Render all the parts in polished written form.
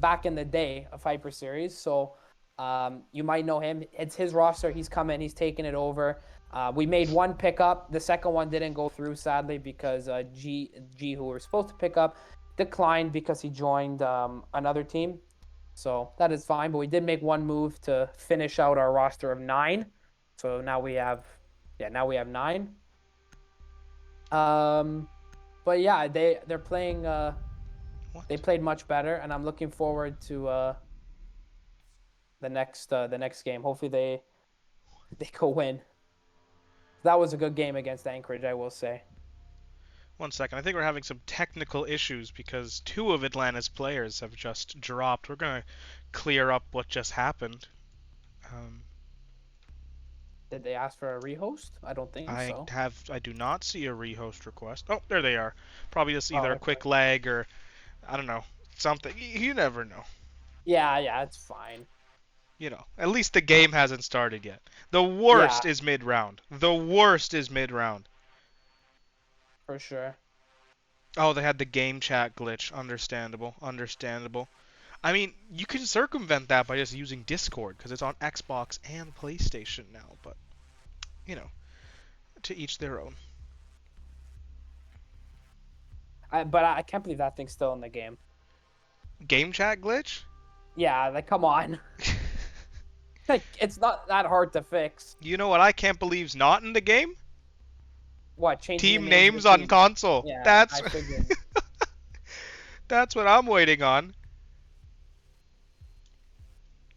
back in the day of Hyper Series. So you might know him. It's his roster. He's come in. He's taken it over. We made one pickup. The second one didn't go through, sadly, because G, who we were supposed to pick up, declined because he joined another team. So that is fine. But we did make one move to finish out our roster of 9. So now we have, now we have 9. But yeah, they're playing. They played much better, and I'm looking forward to the next game. Hopefully they go win. That was a good game against Anchorage, I will say. One second. I think we're having some technical issues because 2 of Atlanta's players have just dropped. We're going to clear up what just happened. Um, Did they ask for a rehost? I don't think so. I do not see a rehost request. Oh, there they are. Probably just Oh, either a okay. quick lag or, I don't know, something. You never know. Yeah, it's fine. At least the game hasn't started yet. The Yeah, worst is mid-round. The worst is mid-round. for sure. Oh, they had the game chat glitch. Understandable. Understandable. I mean, you can circumvent that by just using Discord because it's on Xbox and PlayStation now, but, you know, to each their own. But I can't believe that thing's still in the game. Game chat glitch? Yeah, like come on. Like it's not that hard to fix. You know what I can't believe's not in the game? What, changing the Team names of names the on teams? console. Yeah, That's I figured. that's what I'm waiting on.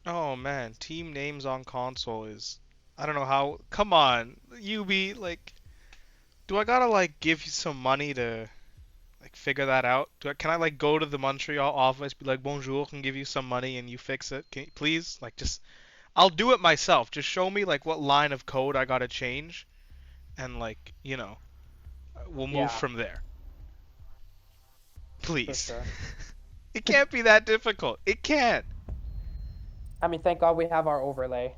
Oh man, team names on console is I don't know how. Come on, UB, like do I gotta like give you some money to like figure that out? Can I like go to the Montreal office, be like bonjour, and give you some money and you fix it? Can you, please? Like just I'll do it myself. Just show me like what line of code I gotta change, and like we'll move Yeah, from there. for Please. sure. It can't be that difficult. It can't. I mean, thank God we have our overlay.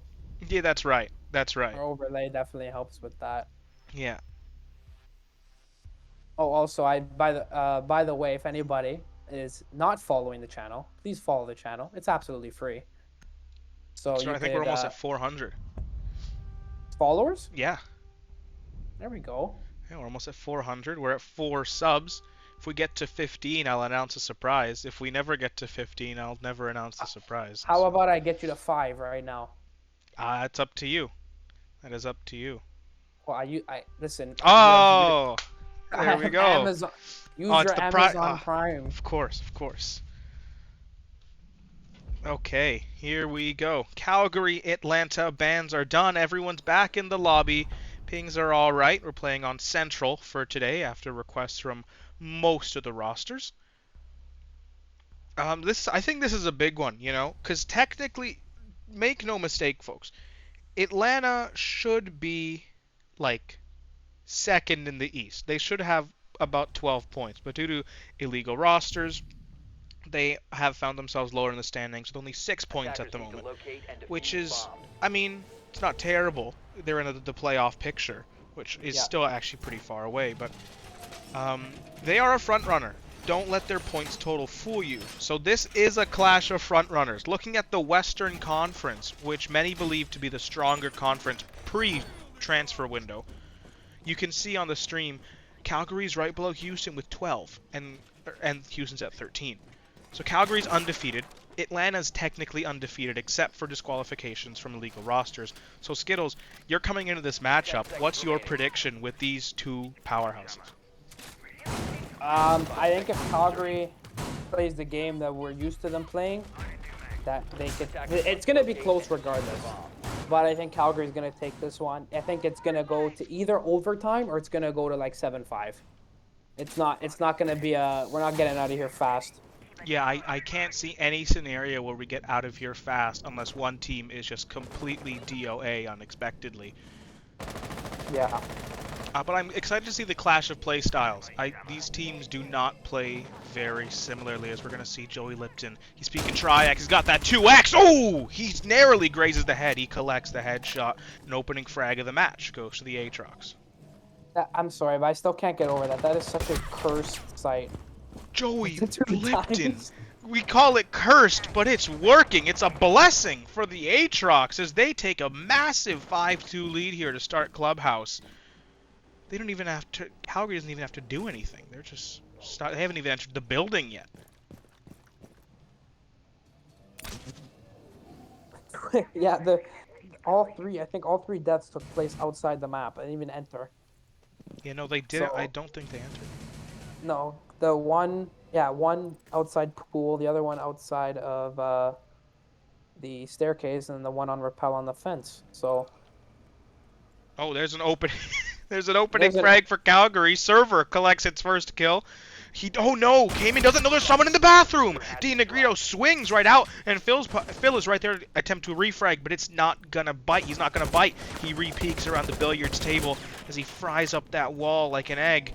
Yeah, that's right. That's right. Our overlay definitely helps with that. Yeah. Oh, also, by the way, if anybody is not following the channel, please follow the channel. It's absolutely free. So So you I think we're could almost at 400. followers. Yeah. There we go. Yeah, we're almost at 400. We're at 4 subs. If we get to 15, I'll announce a surprise. If we never get to 15, I'll never announce the surprise. How So, about I get you to 5 right now? it's up to you. That is up to you. Well, I listen. Oh, I there we have go. Amazon. Oh, Use it's your the pri. Amazon Prime. Of course, of course. Okay, here we go. Calgary, Atlanta, bans are done. Everyone's back in the lobby. Pings are all right. We're playing on Central for today after requests from most of the rosters. I think this is a big one, because technically, make no mistake, folks, Atlanta should be like second in the East. They should have about 12 points, but due to illegal rosters, they have found themselves lower in the standings with only 6 points at the moment, which is, I mean, it's not terrible. They're in the playoff picture, which is Yeah, still actually pretty far away, but they are a front runner. Don't let their points total fool you. So this is a clash of front runners. Looking at the Western Conference, which many believe to be the stronger conference pre-transfer window, you can see on the stream Calgary's right below Houston with 12, and Houston's at 13. So Calgary's undefeated. Atlanta's technically undefeated except for disqualifications from illegal rosters. So Skittles, you're coming into this matchup. What's your prediction with these two powerhouses? I think if Calgary plays the game that we're used to them playing, that they could. It's gonna be close regardless. But I think Calgary's gonna take this one. I think it's gonna go to either overtime or it's gonna go to like 7-5. It's not. It's not gonna be a. We're not getting out of here fast. Yeah, I can't see any scenario where we get out of here fast unless one team is just completely DOA unexpectedly. Yeah. But I'm excited to see the clash of play styles. These teams do not play very similarly, as we're going to see Joey Lipton. He's speaking Triax. He's got that 2x. Oh! He narrowly grazes the head. He collects the headshot. An opening frag of the match goes to the Atrox. I'm sorry, but I still can't get over that. That is such a cursed sight. Joey Two Lipton times. We call it cursed, but it's working. It's a blessing for the Atrox as they take a massive 5-2 lead here to start Clubhouse. They don't even have to. Calgary doesn't even have to do anything. They're just. They haven't even entered the building yet. Yeah, I think all three deaths took place outside the map. I didn't even enter. Yeah, no, they did. So, I don't think they entered. no, one outside pool, the other one outside of the staircase, and the one on rappel on the fence. So. Oh, there's an open. There's an opening frag for Calgary. Server collects its first kill. Oh no! Cayman doesn't know there's someone in the bathroom! Dean Negrito swings right out, and Phil is right there to attempt to refrag, but it's not gonna bite. He's not gonna bite. He re-peeks around the billiards table as he fries up that wall like an egg.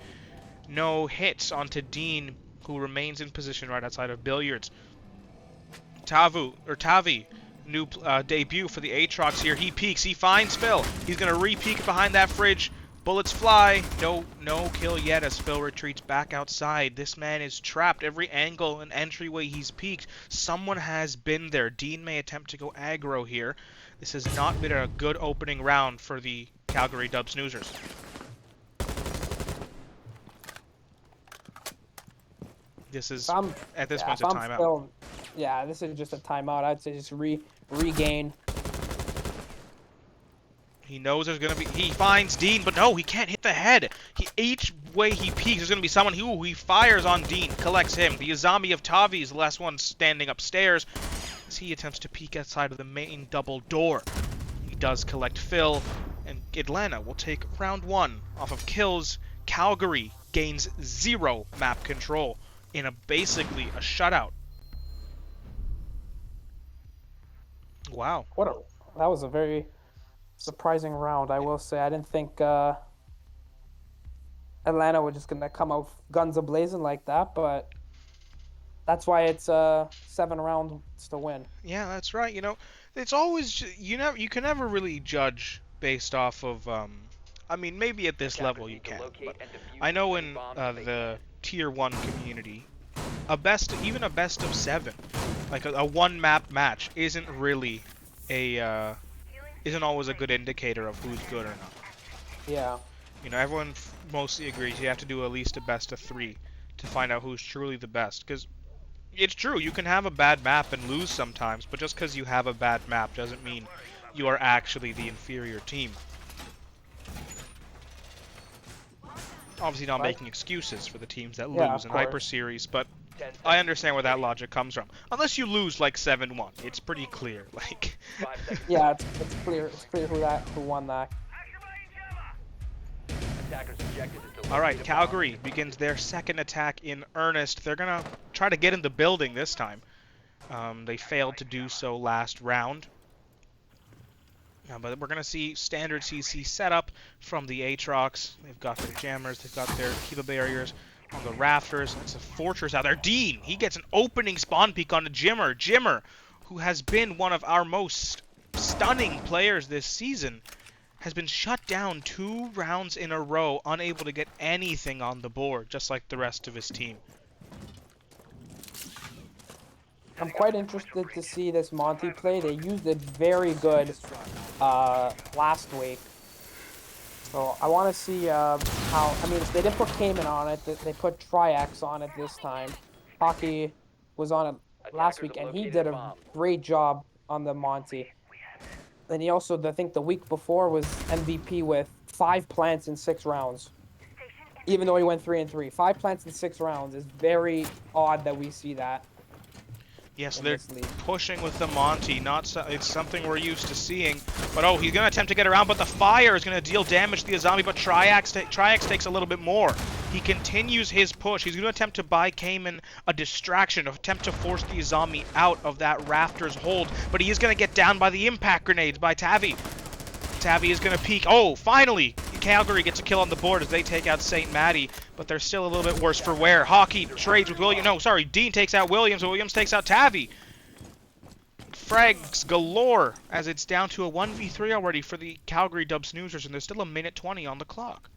No hits onto Dean, who remains in position right outside of billiards. Tavi, new debut for the Atrox here. He peeks. He finds Phil. He's gonna re-peek behind that fridge. Bullets fly. No kill yet as Phil retreats back outside. This man is trapped. Every angle and entryway he's peeked, someone has been there. Dean may attempt to go aggro here. This has not been a good opening round for the Calgary Dub Snoozers. This is, at this point, a timeout. Yeah, this is just a timeout. I'd say just regain. He knows there's going to be... He finds Dean, but no, he can't hit the head. Each way he peeks, there's going to be someone who he fires on Dean, collects him. The Azami of Tavi is the last one standing upstairs as he attempts to peek outside of the main double door. He does collect Phil, and Atlanta will take round 1 off of kills. Calgary gains 0 map control in basically a shutout. Wow. That was a very surprising round, I will say. I didn't think Atlanta was just gonna come out guns a-blazing like that, but that's why it's 7 rounds to win. Yeah, that's right. You know, it's always you can never really judge based off of I mean, maybe at this level you can. But I know in the tier 1 community, even a best of 7, like a 1 map match isn't really isn't always a good indicator of who's good or not. Yeah. You know, everyone mostly agrees you have to do at least a best of 3 to find out who's truly the best. Because it's true, you can have a bad map and lose sometimes, but just because you have a bad map doesn't mean you are actually the inferior team. Obviously not making excuses for the teams that lose in Hyper Series, but I understand where that logic comes from. Unless you lose like 7-1, it's pretty clear. Like, yeah, it's clear. It's clear who won that. All right, Calgary begins their second attack in earnest. They're gonna try to get in the building this time. They failed to do so last round. But we're going to see standard CC setup from the Atrox. They've got their jammers, they've got their Kiva barriers on the rafters. It's a fortress out there. Dean, he gets an opening spawn peek on the Jimmer. Jimmer, who has been one of our most stunning players this season, has been shut down 2 rounds in a row, unable to get anything on the board, just like the rest of his team. I'm quite interested to see this Monty play. They used it very good last week. So I want to see how... I mean, they didn't put Cayman on it. They put Triax on it this time. Hockey was on it last week, and he did a great job on the Monty. And he also, I think the week before, was MVP with 5 plants in 6 rounds. Even though he went 3-3. 5 plants in 6 rounds is very odd that we see that. Yes, they're pushing with the Monty. It's something we're used to seeing. But oh, he's going to attempt to get around, but the fire is going to deal damage to the Azami, but Triax takes a little bit more. He continues his push. He's going to attempt to buy Cayman a distraction, attempt to force the Azami out of that rafters hold, but he is going to get down by the impact grenades by Tavi. Tavi is going to peek. Oh, finally! Calgary gets a kill on the board as they take out St. Matty, but they're still a little bit worse for wear. Hockey trades with Williams. No, sorry, Dean takes out Williams, Williams takes out Tavi. Frags galore as it's down to a 1v3 already for the Calgary Dub Snoozers, and there's still a minute 20 on the clock.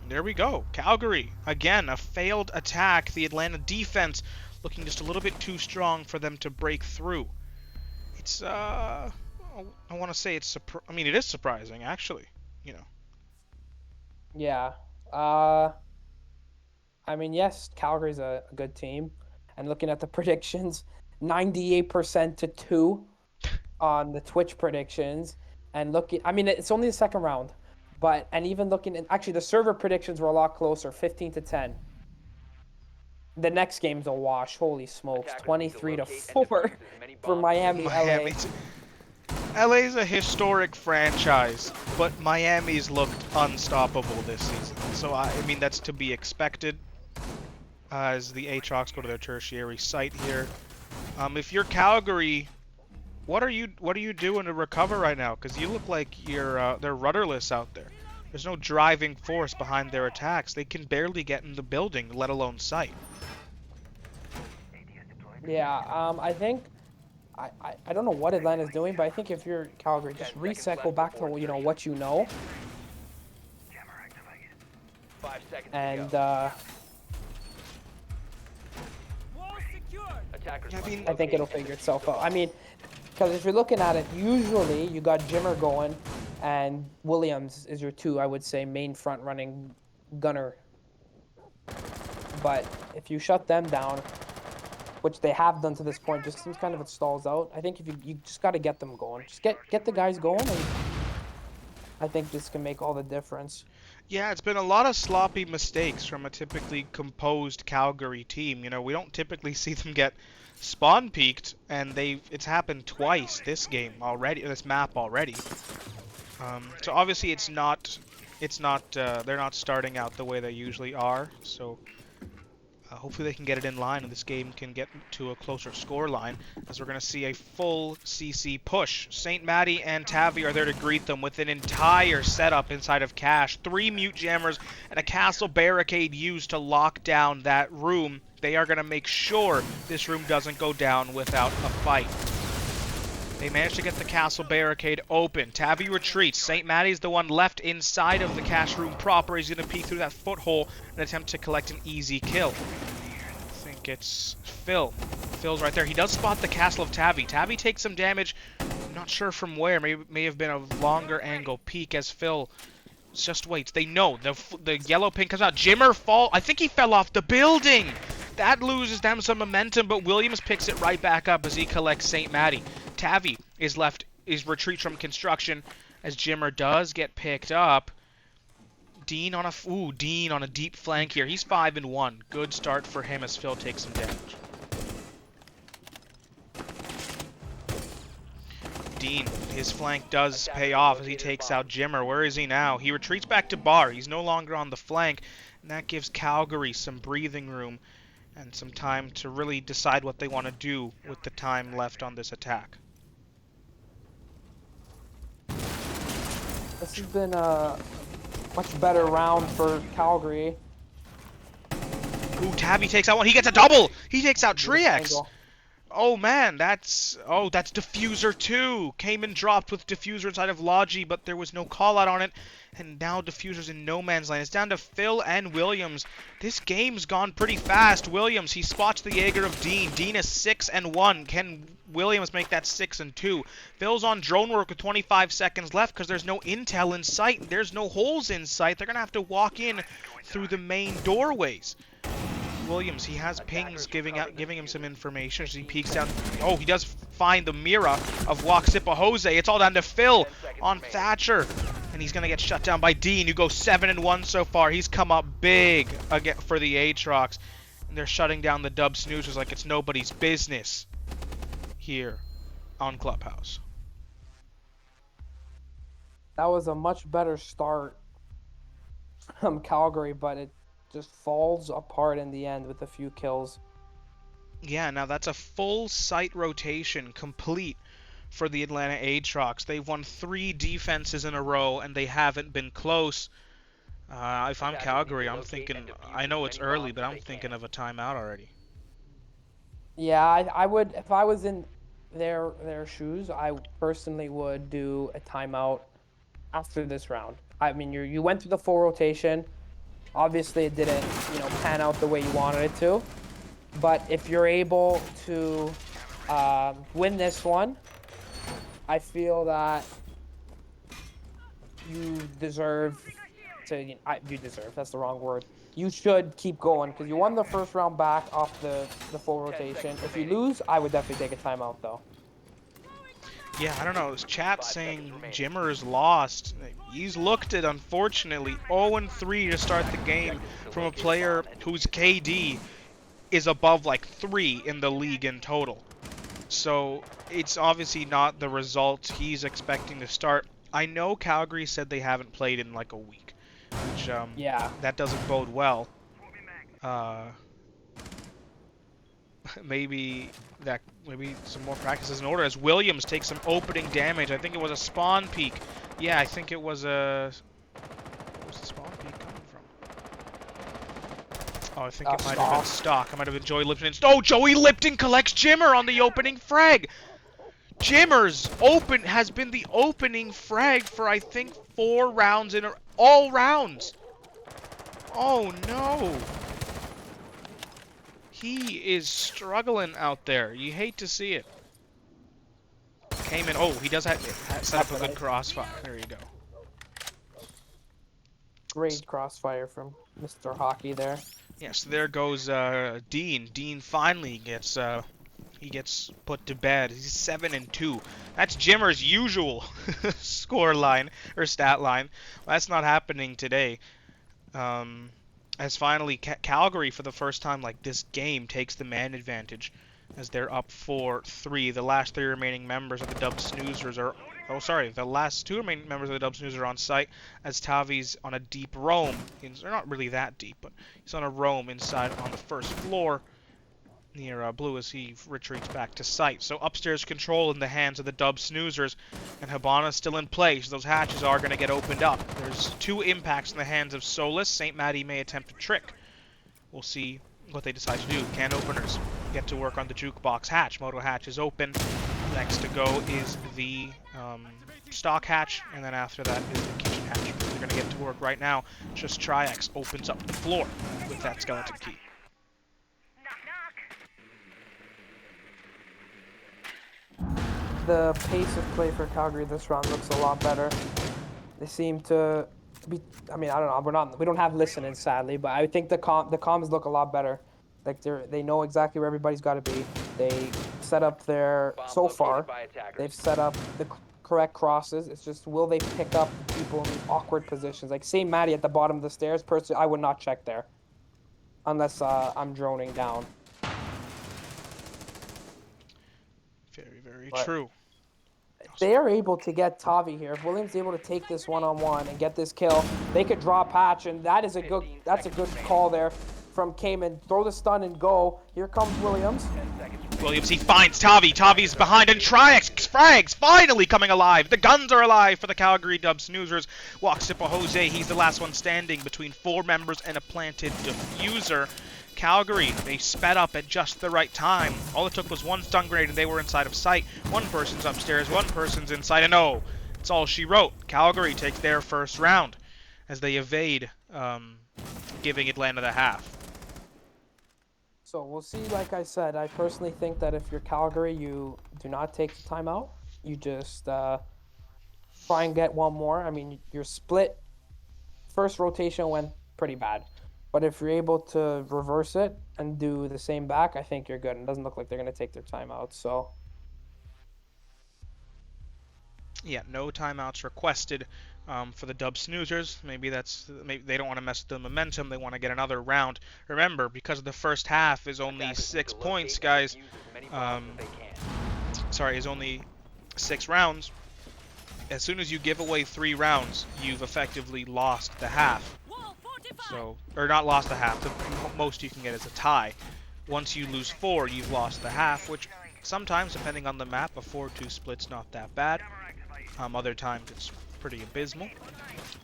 There we go. Calgary, again, a failed attack. The Atlanta defense looking just a little bit too strong for them to break through. It's, I want to say it's, I mean, it is surprising, actually, you know. Yeah. I mean, yes, Calgary's a good team. And looking at the predictions, 98% to 2 on the Twitch predictions. And looking, I mean, it's only the second round. But, and even looking at, actually, the server predictions were a lot closer, 15 to 10. The next game's a wash. Holy smokes, 23 to 4 for Miami, LA. LA's a historic franchise, but Miami's looked unstoppable this season. So, I mean, that's to be expected as the Atrox go to their tertiary site here. If you're Calgary, what are you doing to recover right now? Because you look like they're rudderless out there. There's no driving force behind their attacks. They can barely get in the building, let alone sight. Yeah, I think I don't know what Atlanta's doing, but I think if you're Calgary, just reset, go back to what you know. And I think it'll figure itself out. I mean, because if you're looking at it, usually you got Jimmer going, and Williams is your two, I would say, main front running gunner. But if you shut them down, which they have done to this point, just seems kind of it stalls out. I think if you just got to get them going, just get the guys going, and I think this can make all the difference. Yeah, it's been a lot of sloppy mistakes from a typically composed Calgary team. You know, we don't typically see them get spawn peaked, and it's happened twice this game already, this map already. So obviously they're not starting out the way they usually are. So hopefully they can get it in line and this game can get to a closer score line, as we're going to see a full CC push. St. Matty and Tavi are there to greet them with an entire setup inside of Cache. 3 mute jammers and a castle barricade used to lock down that room. They are going to make sure this room doesn't go down without a fight. They managed to get the castle barricade open. Tavi retreats. St. Matty's the one left inside of the cache room proper. He's going to peek through that foothole and attempt to collect an easy kill. I think it's Phil. Phil's right there. He does spot the castle of Tavi. Tavi takes some damage. I'm not sure from where. May have been a longer angle peek as Phil just waits. They know. The yellow pin comes out. Jimmer fall. I think he fell off the building. That loses them some momentum, but Williams picks it right back up as he collects St. Matty. Tavi is retreats from construction as Jimmer does get picked up. Dean on a deep flank here. He's 5-1. Good start for him as Phil takes some damage. Dean, his flank does pay off as he takes out Jimmer. Where is he now? He retreats back to Bar. He's no longer on the flank, and that gives Calgary some breathing room and some time to really decide what they want to do with the time left on this attack. This has been a much better round for Calgary. Ooh, Tavi takes out one. He gets a double. He takes out Triex. Oh man, that's Diffuser 2. Came and dropped with Diffuser inside of Logi, but there was no call out on it. And now Diffuser's in no man's land. It's down to Phil and Williams. This game's gone pretty fast. Williams, he spots the Jaeger of Dean. Dean is 6-1. Can Williams make that 6-2? Phil's on drone work with 25 seconds left because there's no intel in sight. There's no holes in sight. They're going to have to walk in through the main doorways. Williams, he has pings giving him some information as he peeks down. Oh, he does find the Mira of Waxipa Jose. It's all down to Phil on Thatcher. And he's going to get shut down by Dean, who goes 7-1 so far. He's come up big again for the Atrox. And they're shutting down the Dub Snusers like it's nobody's business here on Clubhouse. That was a much better start from Calgary, but it just falls apart in the end with a few kills. Yeah, now that's a full site rotation complete for the Atlanta Atrox. They've won 3 defenses in a row, and they haven't been close. If I'm Calgary, I'm thinking, I know it's early, but I'm thinking of a timeout already. Yeah, I would, if I was in their shoes, I personally would do a timeout after this round. I mean, you went through the full rotation. Obviously, it didn't, pan out the way you wanted it to. But if you're able to win this one, I feel that you deserve to. You deserve. That's the wrong word. You should keep going because you won the first round back off the full rotation. If you lose, I would definitely take a timeout though. Yeah, I don't know. This chat saying Jimmer's lost. He's looked at, unfortunately, 0-3 to start the game from a player whose KD is above like 3 in the league in total. So it's obviously not the result he's expecting to start. I know Calgary said they haven't played in like a week, which Yeah. that doesn't bode well. Maybe some more practice is in order as Williams takes some opening damage. I think it was a spawn peek. Yeah, I think it was a... Where's the spawn peek coming from? Oh, I think it might have been stock. I might have been Joey Lipton. Oh, Joey Lipton collects Jimmer on the opening frag! Jimmer's has been the opening frag for, I think, 4 rounds in all rounds! Oh, no! He is struggling out there. You hate to see it. Came in. Oh, he does have set up a good crossfire. There you go. Great crossfire from Mr. Hockey there. Yeah, so there goes Dean. Dean finally gets put to bed. He's 7-2. That's Jimmer's usual score line or stat line. Well, that's not happening today. As finally Calgary, for the first time like this game, takes the man advantage as they're up 4-3. The last 3 remaining members of the Dub Snoozers are... Oh, sorry. The last 2 remaining members of the Dub Snoozers are on site as Tavi's on a deep roam. They're not really that deep, but he's on a roam inside on the first floor near Blue as he retreats back to site. So upstairs control in the hands of the Dub Snoozers, and Habana's still in play, so those hatches are going to get opened up. There's 2 impacts in the hands of Solus. St. Maddie may attempt a trick. We'll see what they decide to do. Can openers get to work on the jukebox hatch? Moto hatch is open. Next to go is the stock hatch, and then after that is the kitchen hatch. They're going to get to work right now. Just Triax opens up the floor with that skeleton key. The pace of play for Calgary this round looks a lot better. They seem to be. I mean, I don't know. We don't have listening, sadly, but I think the comms look a lot better. Like they know exactly where everybody's got to be. They set up so far. They've set up the correct crosses. It's just, will they pick up people in these awkward positions? Like St. Maddie at the bottom of the stairs. Personally, I would not check there unless I'm droning down. Very true. If they are able to get Tavi here, if Williams is able to take this one-on-one and get this kill, they could draw patch, and that's a good call there from Cayman. Throw the stun and go. Here comes Williams. Williams, he finds Tavi. Tavi's behind, and Triax frags finally coming alive. The guns are alive for the Calgary Dub Snoozers. Walks up a Jose. He's the last one standing between 4 members and a planted diffuser. Calgary, they sped up at just the right time. All it took was 1 stun grenade and they were inside of sight. 1 person's upstairs, 1 person's inside, and no, it's all she wrote. Calgary takes their first round as they evade giving Atlanta the half. So we'll see. Like I said, I personally think that if you're Calgary, you do not take the timeout. You just try and get 1 more. I mean, your split first rotation went pretty bad. But if you're able to reverse it and do the same back, I think you're good. It doesn't look like they're going to take their timeout. So, yeah, no timeouts requested for the Dub Snoozers. Maybe they don't want to mess with the momentum. They want to get another round. Remember, because the first half is only 6 points, guys. Is only 6 rounds. As soon as you give away 3 rounds, you've effectively lost the half. So, or not lost the half, the most you can get is a tie. Once you lose 4, you've lost the half, which sometimes, depending on the map, a 4-2 split's not that bad. Other times it's pretty abysmal.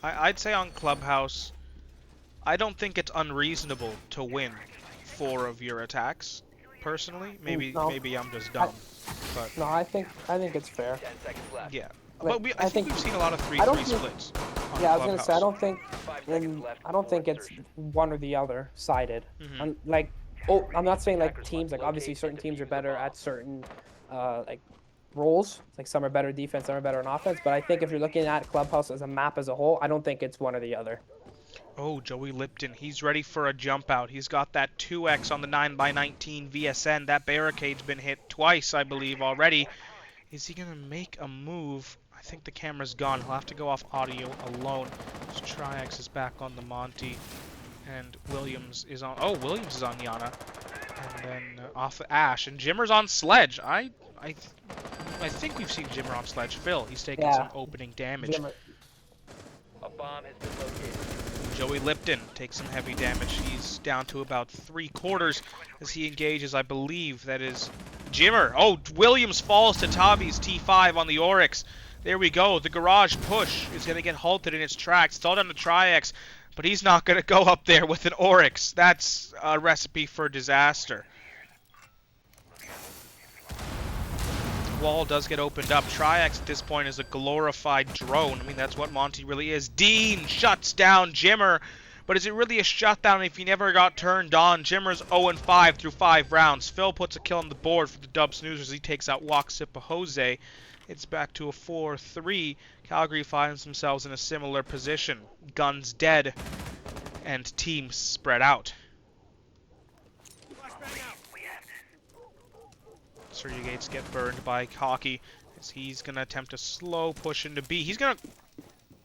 I'd say on Clubhouse, I don't think it's unreasonable to win 4 of your attacks, personally. Maybe I'm just dumb. No, I think it's fair. Yeah. But I think we've seen a lot of 3-3 splits. on Yeah, I was gonna say I Clubhouse. don't think, I don't think it's one or the other sided. Hmm. I'm like, oh, I'm not saying like teams. Like obviously certain teams are better at certain, like roles. Like some are better defense, some are better on offense. But I think if you're looking at Clubhouse as a map as a whole, I don't think it's one or the other. Oh, Joey Lipton, he's ready for a jump out. He's got that 2x on the 9x19 VSN. That barricade's been hit twice, I believe, already. Is he going to make a move? I think the camera's gone. He'll have to go off audio alone. So Triax is back on the Monty. And Williams is on... Oh, Williams is on Yana. And then off of Ash. And Jimmer's on Sledge. I think we've seen Jimmer on Sledge. Phil, he's taking some Yeah, opening damage. Jimmer. A bomb has been located. Joey Lipton takes some heavy damage. He's down to about 3/4 as he engages, I believe. That is Jimmer. Oh, Williams falls to Tavi's T5 on the Oryx. There we go. The garage push is going to get halted in its tracks. It's all down to Triax, but he's not going to go up there with an Oryx. That's a recipe for disaster. Wall does get opened up. Triax at this point is a glorified drone. I mean, that's what Monty really is. Dean shuts down Jimmer. But is it really a shutdown if he never got turned on? Jimmer's 0-5 through 5 rounds. Phil puts a kill on the board for the Dub Snoozers. He takes out Waxipa Jose. It's back to a 4-3. Calgary finds themselves in a similar position. Guns dead. And teams spread out. Surya Gates get burned by Hockey as he's going to attempt a slow push into B. He's going to...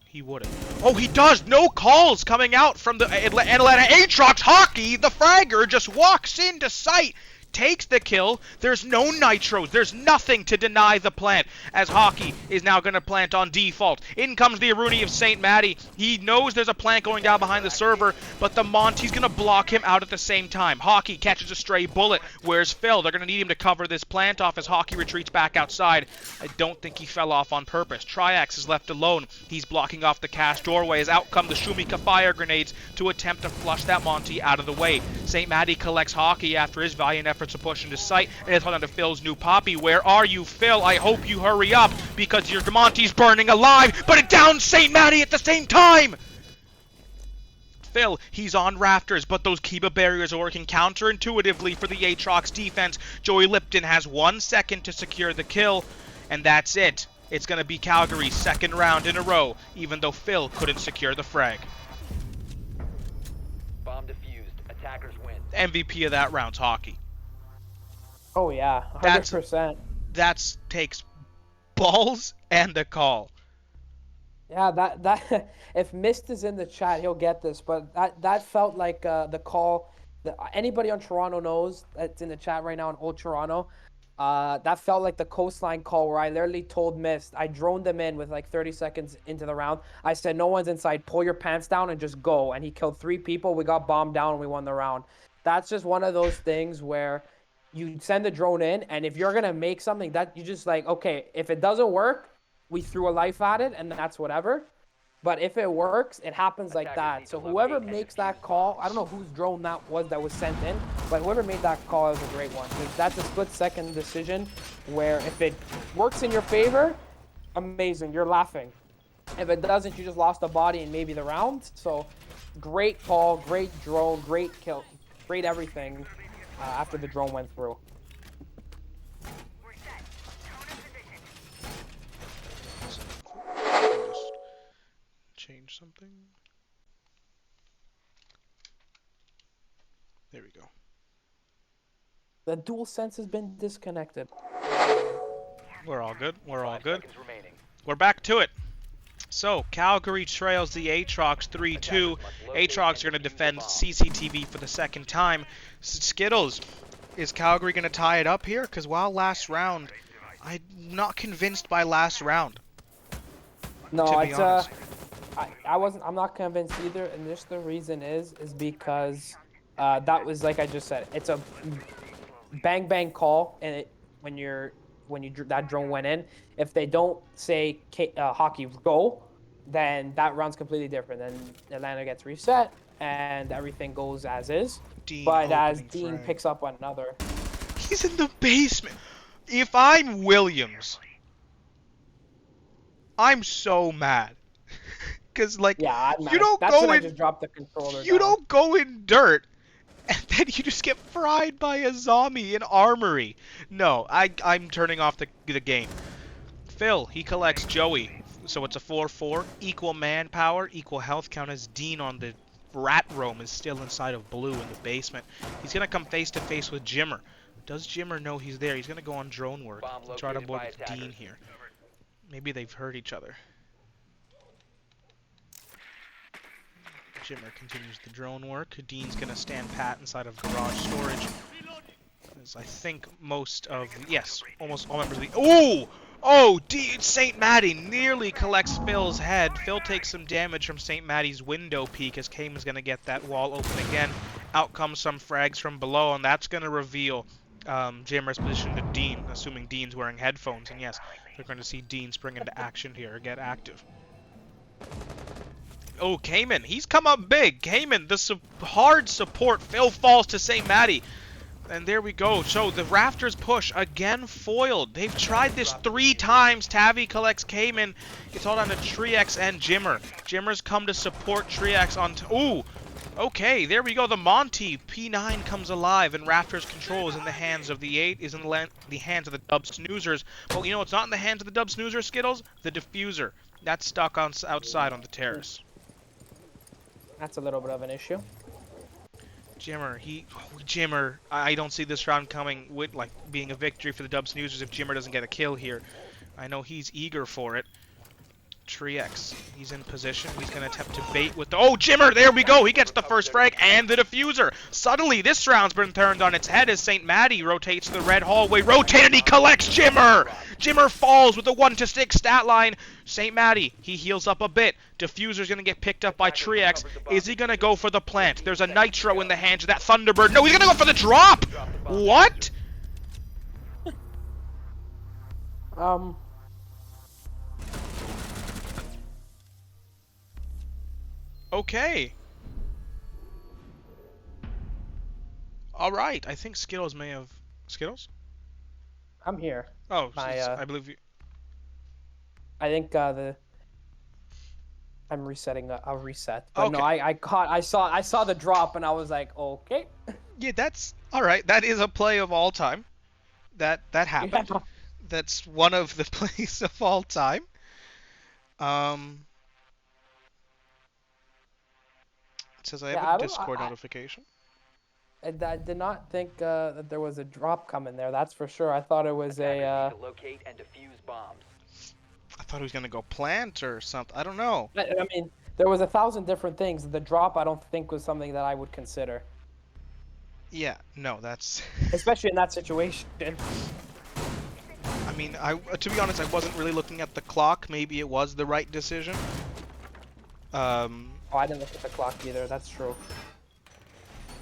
He wouldn't. Oh, he does! No calls coming out from the Atlanta Atrox. Hockey, the fragger, just walks into sight. Takes the kill. There's no nitros. There's nothing to deny the plant as Hockey is now going to plant on default. In comes the Aruni of St. Matty. He knows there's a plant going down behind the server, but the Monty's going to block him out at the same time. Hockey catches a stray bullet. Where's Phil? They're going to need him to cover this plant off as Hockey retreats back outside. I don't think he fell off on purpose. Triax is left alone. He's blocking off the cast doorway as out come the Shumika fire grenades to attempt to flush that Monty out of the way. St. Matty collects Hockey after his valiant efforts to push into sight, and it's on to Phil's new Poppy. Where are you, Phil? I hope you hurry up because your Monty's burning alive, but it downs St. Matty at the same time! Phil, he's on rafters, but those Kiba barriers are working counterintuitively for the Atrox defense. Joey Lipton has 1 second to secure the kill, and that's it. It's going to be Calgary's second round in a row, even though Phil couldn't secure the frag. Bomb defused. Attackers win. MVP of that round's Hockey. Oh yeah, 100%. That takes balls and a call. Yeah, that if Mist is in the chat, he'll get this. But that felt like the call that anybody on Toronto knows that's in the chat right now in Old Toronto. That felt like the coastline call where I literally told Mist, I droned them in with like 30 seconds into the round. I said, no one's inside, pull your pants down and just go. And he killed 3 people. We got bombed down and we won the round. That's just one of those things where you send the drone in, and if you're gonna make something that you just like, okay, if it doesn't work, we threw a life at it, and that's whatever. But if it works, it happens like that. So whoever makes that call, I don't know whose drone that was sent in, but whoever made that call was a great one. That's a split-second decision where if it works in your favor, amazing, you're laughing. If it doesn't, you just lost a body and maybe the round. So great call, great drone, great kill, great everything. After the drone went through. Just change something. There we go. The dual sense has been disconnected. We're all good. We're all 5 good. seconds remaining. We're back to it. So, Calgary trails the Atrox 3-2. Atrox are going to defend CCTV for the second time. Skittles, is Calgary going to tie it up here? Because while last round, I'm not convinced by last round. No, to be it's honest. I'm not convinced either, and just the reason is because that was like I just said, it's a bang bang call, and that drone went in. If they don't say Hockey go, then that round's completely different. Then Atlanta gets reset and everything goes as is. Dean But as opening Dean frag. picks up another, He's in the basement. If I'm Williams, I'm so mad. Because like Yeah, you don't that's go when I in just dropped the controller you down. don't go in dirt and then you just get fried by a zombie in armory. No, I'm turning off the game. Phil, he collects Joey. So it's a 4-4, equal manpower, equal health count as Dean on the rat roam is still inside of Blue in the basement. He's going to come face to face with Jimmer. Does Jimmer know he's there? He's going to go on drone work and try to board with Dean here. Maybe they've heard each other. Jimmer continues the drone work. Dean's going to stand pat inside of garage storage. As I think most of... Yes, almost all members of the... Ooh! Oh, St. Maddie nearly collects Phil's head. Phil takes some damage from St. Maddie's window peek as Cayman's going to get that wall open again. Out comes some frags from below, and that's going to reveal Jimmer's position to Dean, assuming Dean's wearing headphones. And yes, they're going to see Dean spring into action here, get active. Oh, Cayman, he's come up big. Cayman, the hard support. Phil falls to St. Maddie. And there we go. So the rafters push again foiled. They've tried this 3 times. Tavi collects Cayman. It's all down to Triex and Jimmer. Jimmer's come to support Triex on... Ooh! Okay, there we go. The Monty. P9 comes alive and rafters control is in the hands of the 8. Is in the hands of the Dub Snoozers. But you know what's not in the hands of the Dub Snoozers, Skittles? The diffuser. That's stuck on outside on the terrace. That's a little bit of an issue. Jimmer, I don't see this round coming with like being a victory for the Dub Snoozers if Jimmer doesn't get a kill here. I know he's eager for it. Triex, he's in position. He's going to attempt to bait with the... Oh, Jimmer, there we go. He gets the first frag and the diffuser. Suddenly, this round's been turned on its head as St. Maddie rotates the red hallway. Rotate and he collects Jimmer. Jimmer falls with a 1-6 stat line. St. Maddie, he heals up a bit. Diffuser's going to get picked up by Triex. Is he going to go for the plant? There's a Nitro in the hands of that Thunderbird. No, he's going to go for the drop. What? Okay. All right. I think Skittles may have... Skittles? I'm here. Oh, I believe you... I think I'm resetting. I'll reset. But okay. No, I saw the drop and I was like, okay. Yeah, that's all right. That is a play of all time. That happened. Yeah. That's one of the plays of all time. It says I have a Discord notification. I did not think that there was a drop coming there. That's for sure. I thought it was a. Locate and defuse bombs. I thought he was gonna go plant or something. I don't know. I mean, there was 1,000 different things. The drop, I don't think, was something that I would consider. Yeah, no, that's... Especially in that situation. I mean, to be honest, I wasn't really looking at the clock. Maybe it was the right decision. Oh, I didn't look at the clock either. That's true.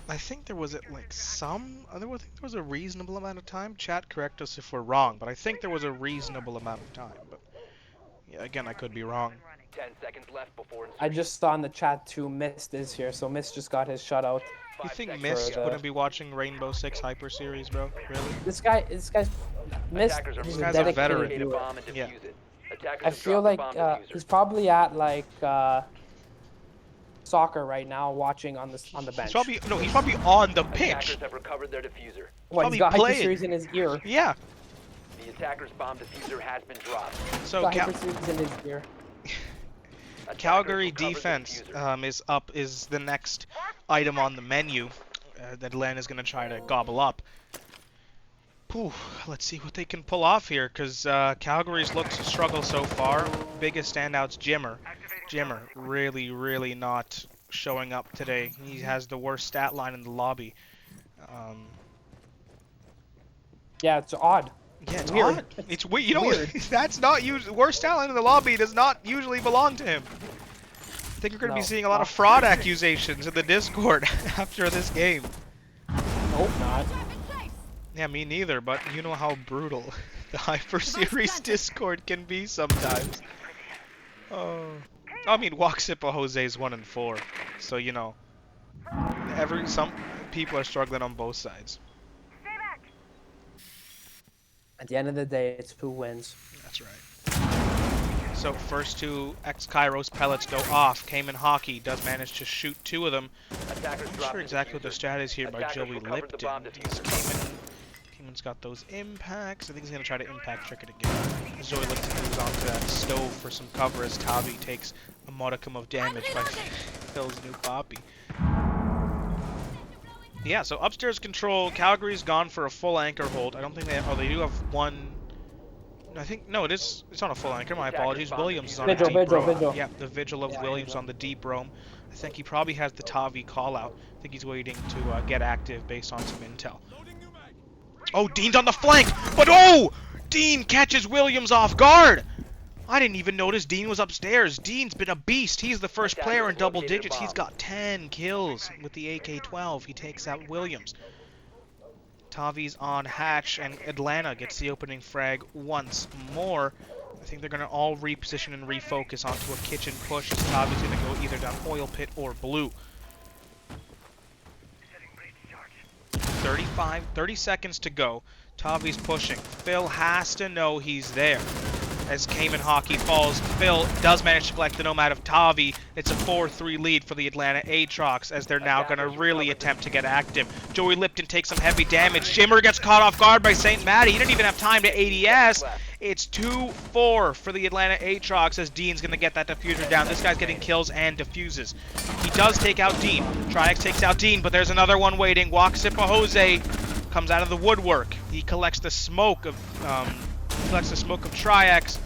I think there was like I think there was a reasonable amount of time. Chat, correct us if we're wrong, but I think there was a reasonable amount of time. But yeah, again, I could be wrong. 10 seconds left before I just saw in the chat too, Mist is here, so Mist just got his shutout. You think Mist wouldn't be watching Rainbow Six Hyper Series, bro? Really? This guy's Mist. This guy's a veteran. Yeah. I feel like he's probably at like soccer right now, watching on the bench. He's probably on the pitch. Attackers have recovered their diffuser. What, he's got Hyper Series in his ear. Yeah. The attacker's bomb diffuser has been dropped. So Hyper Series in his ear. Calgary defense is the next item on the menu that Len is going to try to gobble up. Whew, let's see what they can pull off here, because Calgary's looked to struggle so far. Biggest standout's Jimmer. Jimmer really, really not showing up today. He has the worst stat line in the lobby. Yeah, it's odd. Yeah, it's weird. odd. It's weird. You know, that's not usually worst talent in the lobby does not usually belong to him. I think you're going to be seeing a lot of fraud accusations in the Discord after this game. Nope, not. Yeah, me neither. But you know how brutal the Hyper Series Discord can be sometimes. Oh, I mean, Waxipa Jose's 1-4, so you know, some people are struggling on both sides. At the end of the day, it's who wins. That's right. So first two X-Kairos pellets go off. Cayman Hockey does manage to shoot 2 of them. Attackers I'm not dropped sure the exactly what the diffuser. strat is here by Attackers Joey recovered the Lipton. bomb He's diffuser. Cayman's got those impacts. I think he's going to try to impact trick it again. As Joey Lipton moves onto that stove for some cover as Tavi takes a modicum of damage by Phil's new poppy. Yeah, so upstairs control. Calgary's gone for a full anchor hold. I don't think they have, oh, they do have one. I think, no, it's on a full anchor. My apologies. Williams is on a deep roam. Vigil. Yeah, the vigil of Yeah, Williams vigil. on the deep roam. I think he probably has the Tavi call out. I think he's waiting to get active based on some intel. Oh, Dean's on the flank, but oh! Dean catches Williams off guard! I didn't even notice Dean was upstairs. Dean's been a beast. He's the first player in double digits. He's got 10 kills with the AK-12. He takes out Williams. Tavi's on hatch, and Atlanta gets the opening frag once more. I think they're going to all reposition and refocus onto a kitchen push, as Tavi's going to go either down oil pit or blue. 30 seconds to go. Tavi's pushing. Phil has to know he's there. As Cayman Hockey falls, Phil does manage to collect the nomad of Tavi. It's a 4-3 lead for the Atlanta Atrox, as they're now going to really attempt to get active. Joey Lipton takes some heavy damage. Shimmer gets caught off guard by St. Matty. He didn't even have time to ADS. It's 2-4 for the Atlanta Atrox, as Dean's going to get that diffuser down. This guy's getting kills and diffuses. He does take out Dean. Triax takes out Dean, but there's another one waiting. Waksipa Jose comes out of the woodwork. He collects the smoke of Triax.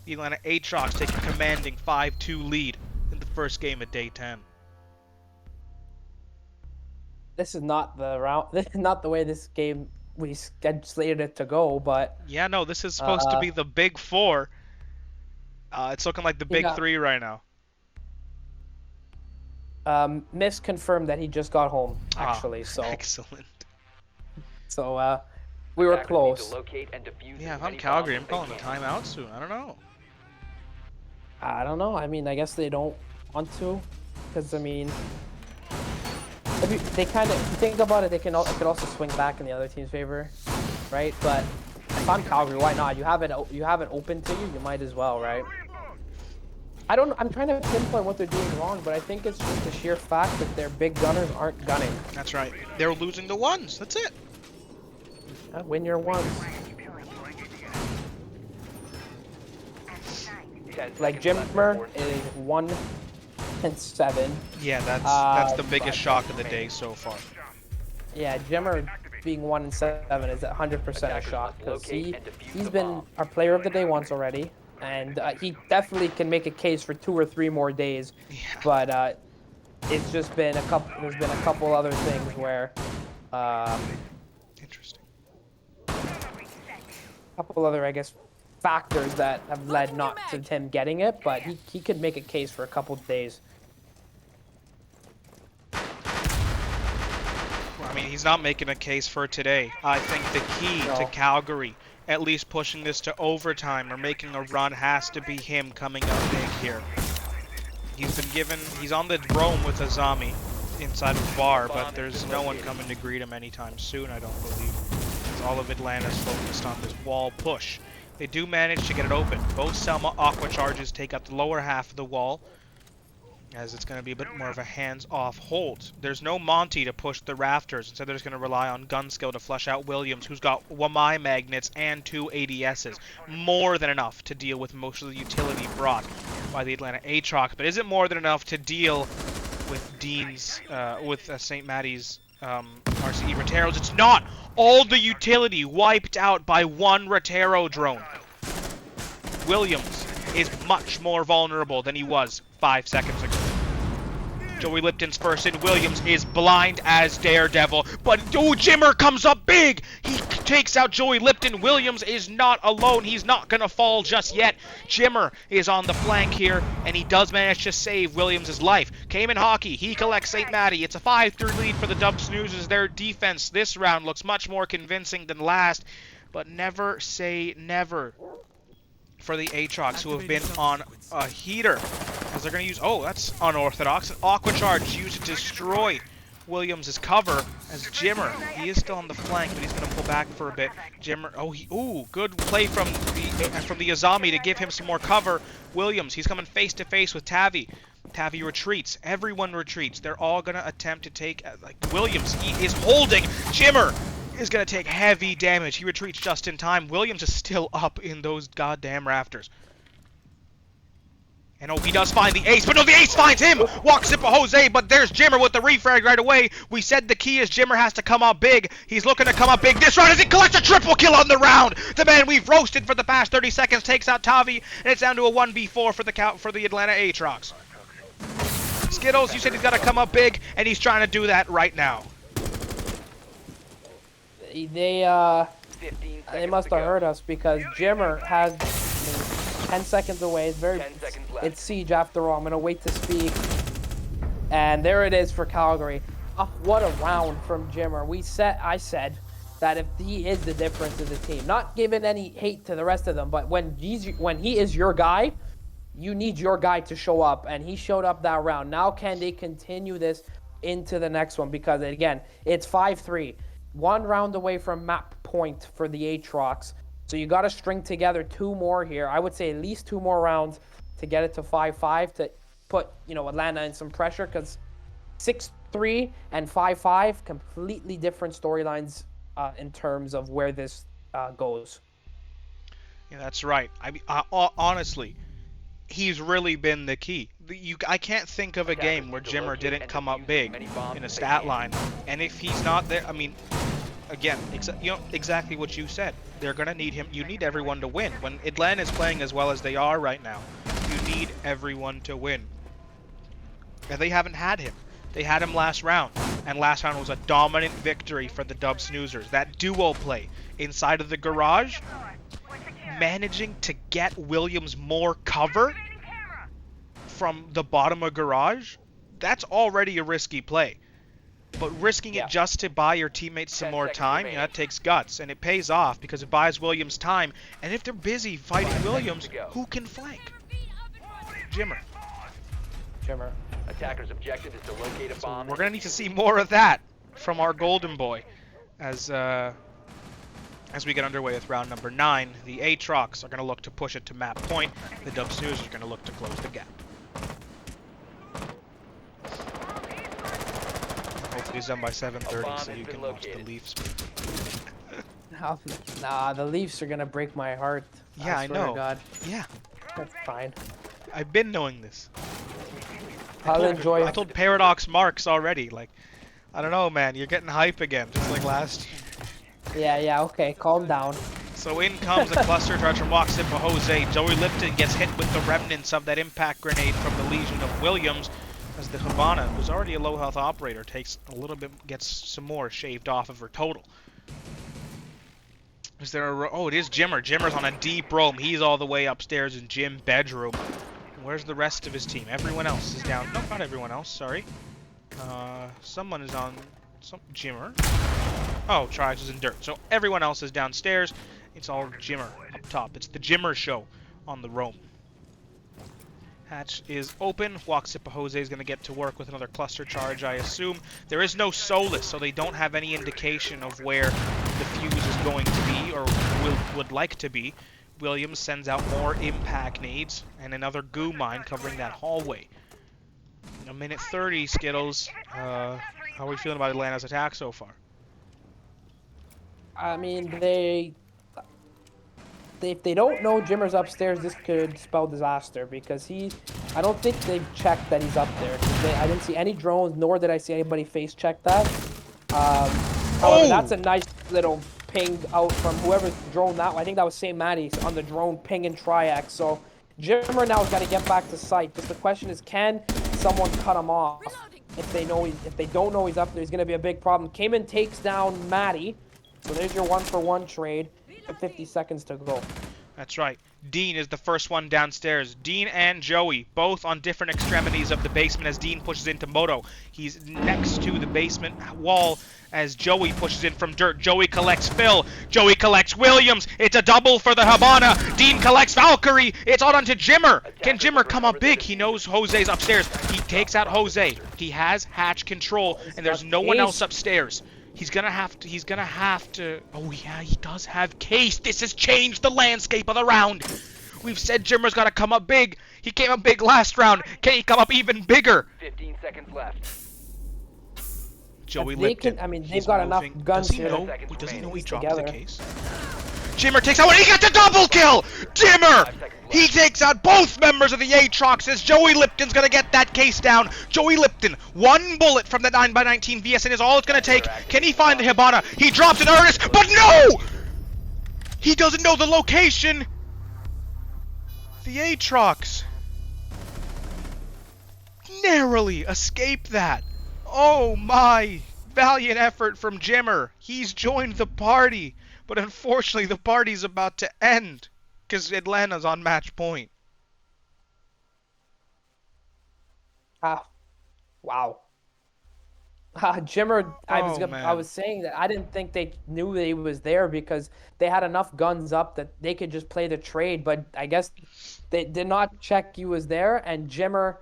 The Atlanta Atrox take a commanding 5-2 lead in the first game of day 10. This is not the route. This is not the way this game we slated it to go. But yeah, no, this is supposed to be the big 4. It's looking like the big 3 right now. Miss confirmed that he just got home, actually. So excellent. So we were close. Yeah, if I'm Calgary, I'm calling the timeout soon. I don't know. I don't know. I mean, I guess they don't want to, because I mean, they kind of, if you think about it, it could also swing back in the other team's favor, right? But if I'm Calgary, why not? You have it open to you. You might as well, right? I'm trying to pinpoint what they're doing wrong, but I think it's just the sheer fact that their big gunners aren't gunning. That's right. They're losing the ones. That's it. Win your ones. Like Jimmer is 1-7. Yeah, that's the biggest shock of the day so far. Yeah, Jimmer being 1-7 is 100% a shock, because he's been our player of the day once already, and he definitely can make a case for 2 or 3 more days. Yeah. But it's just been a couple. There's been a couple other things where, interesting. A couple other, I guess, factors that have led not to him getting it, but he could make a case for a couple days. Well, I mean, he's not making a case for today. I think the key to Calgary, at least pushing this to overtime or making a run, has to be him coming up big here. He's on the roam with Azami inside of the bar, but there's no one coming to greet him anytime soon, I don't believe. All of Atlanta's focused on this wall push. They do manage to get it open. Both Selma Aqua charges take out the lower half of the wall, as it's going to be a bit more of a hands-off hold. There's no Monty to push the rafters. Instead, they're just going to rely on gun skill to flush out Williams, who's got Wamai magnets and 2 ADSs. More than enough to deal with most of the utility brought by the Atlanta Atrox, but is it more than enough to deal with Dean's, with St. Matty's RCE Roteros? It's not! All the utility wiped out by one Rotero drone. Williams is much more vulnerable than he was 5 seconds ago. Joey Lipton's first in. Williams is blind as Daredevil, but Jimmer comes up big! He takes out Joey Lipton. Williams is not alone. He's not gonna fall just yet. Jimmer is on the flank here, and he does manage to save Williams' life. Cayman Hockey, he collects St. Matty. It's a 5-3 lead for the Dub Snusers. Their defense this round looks much more convincing than last, but never say never for the Atrox, who have been on a heater, as they're going to use, oh, that's unorthodox, an Aqua Charge used to destroy Williams' cover as Jimmer. He is still on the flank, but he's going to pull back for a bit. Jimmer, good play from the Azami to give him some more cover. Williams, he's coming face to face with Tavi. Tavi retreats. Everyone retreats. They're all going to attempt to take, Williams, he is holding. Jimmer is going to take heavy damage. He retreats just in time. Williams is still up in those goddamn rafters. And he does find the ace, but no, the ace finds him! Walks Zippa Jose, but there's Jimmer with the refrag right away. We said the key is Jimmer has to come up big. He's looking to come up big this round as he collects a triple kill on the round. The man we've roasted for the past 30 seconds takes out Tavi, and it's down to a 1v4 for the Atlanta Atrox. Skittles, you said he's got to come up big, and he's trying to do that right now. They must have heard us because Jimmer has 10 seconds away. It's siege after all. I'm gonna wait to speak. And there it is for Calgary. Oh, what a round from Jimmer. I said that if he is the difference in the team, not giving any hate to the rest of them, but when he is your guy, you need your guy to show up, and he showed up that round. Now can they continue this into the next one? Because again, it's 5-3. 1 round away from map point for the Atrox. So you got to string together 2 more here. I would say at least 2 more rounds to get it to 5-5 to put, Atlanta in some pressure, because 6-3 and 5-5, completely different storylines in terms of where this goes. Yeah, that's right. I mean, honestly, he's really been the key. I can't think of a game where Jimmer didn't come up big in a stat line. And if he's not there, I mean, again, exactly what you said. They're going to need him. You need everyone to win. When Atlanta is playing as well as they are right now, you need everyone to win. And they haven't had him. They had him last round. And last round was a dominant victory for the Dub Snusers. That duo play inside of the garage, managing to get Williams more cover from the bottom of garage, that's already a risky play. But risking it just to buy your teammates some more time, that takes guts. And it pays off because it buys Williams time. And if they're busy fighting Williams, who can flank? Jimmer. Attacker's objective is to locate a bomb. We're going to need to see more of that from our golden boy as we get underway with round number 9. The Atrox are going to look to push it to map point. The Dub Snusers are going to look to close the gap. Hopefully it's done by 7:30 so you can watch the Leafs. Nah, the Leafs are going to break my heart. Yeah, I know. God. Yeah. That's fine. I've been knowing this. I told Paradox Marks already. Like, I don't know, man. You're getting hype again, just like last year. Yeah, okay. Calm down. So in comes a cluster charge from Walks Zippa Jose. Joey Lipton gets hit with the remnants of that impact grenade from the Legion of Williams, as the Havana, who's already a low health operator, takes a little bit, gets some more shaved off of her total. Is there a... it is Jimmer. Jimmer's on a deep roam. He's all the way upstairs in Jim's bedroom. Where's the rest of his team? Everyone else is down. No, not everyone else. Sorry. Someone is on... Jimmer. Oh, Triax is in dirt. So everyone else is downstairs. It's all Jimmer up top. It's the Jimmer show on the roam. Hatch is open. Waxipa Jose is going to get to work with another cluster charge, I assume. There is no Solus, so they don't have any indication of where the fuse is going to be or would like to be. Williams sends out more impact nades and another goo mine covering that hallway. In a minute 30, Skittles. How are we feeling about Atlanta's attack so far? I mean, if they don't know Jimmer's upstairs, this could spell disaster because I don't think they've checked that he's up there. I didn't see any drones, nor did I see anybody face check that. However, that's a nice little ping out from whoever drone that. I think that was St. Maddie's on the drone ping and Triax. So Jimmer now has got to get back to site. Just the question is, can someone cut him off? If they don't know he's up there, he's going to be a big problem. Cayman takes down Maddie. So there's your 1-for-1 trade. 50 seconds to go. That's right. Dean is the first one downstairs. Dean and Joey, both on different extremities of the basement as Dean pushes into Moto. He's next to the basement wall as Joey pushes in from dirt. Joey collects Phil. Joey collects Williams. It's a double for the Habana. Dean collects Valkyrie. It's on onto Jimmer. Can Jimmer come up big? He knows Jose's upstairs. He takes out Jose. He has hatch control, and there's no one else upstairs. He's gonna have to, oh yeah, he does have Case. This has changed the landscape of the round. We've said Jimmer's gotta come up big. He came up big last round. Can he come up even bigger? 15 seconds left. Joey They Lipton. can, I mean, he's they've got enough moving. guns Does he here. know? Seconds Does he know he remaining. dropped Together. the Case? Jimmer takes out one. He got the double kill! Jimmer! He takes out both members of the Atrox as Joey Lipton's gonna get that Case down. Joey Lipton, one bullet from the 9x19 VSN is all it's gonna take. Can he find the Hibana? He drops an Ernest, but no! He doesn't know the location. The Atrox narrowly escaped that. Oh my! Valiant effort from Jimmer. He's joined the party. But unfortunately, the party's about to end because Atlanta's on match point. Wow. Jimmer, Oh, I was saying that I didn't think they knew that he was there because they had enough guns up that they could just play the trade, but I guess they did not check he was there, and Jimmer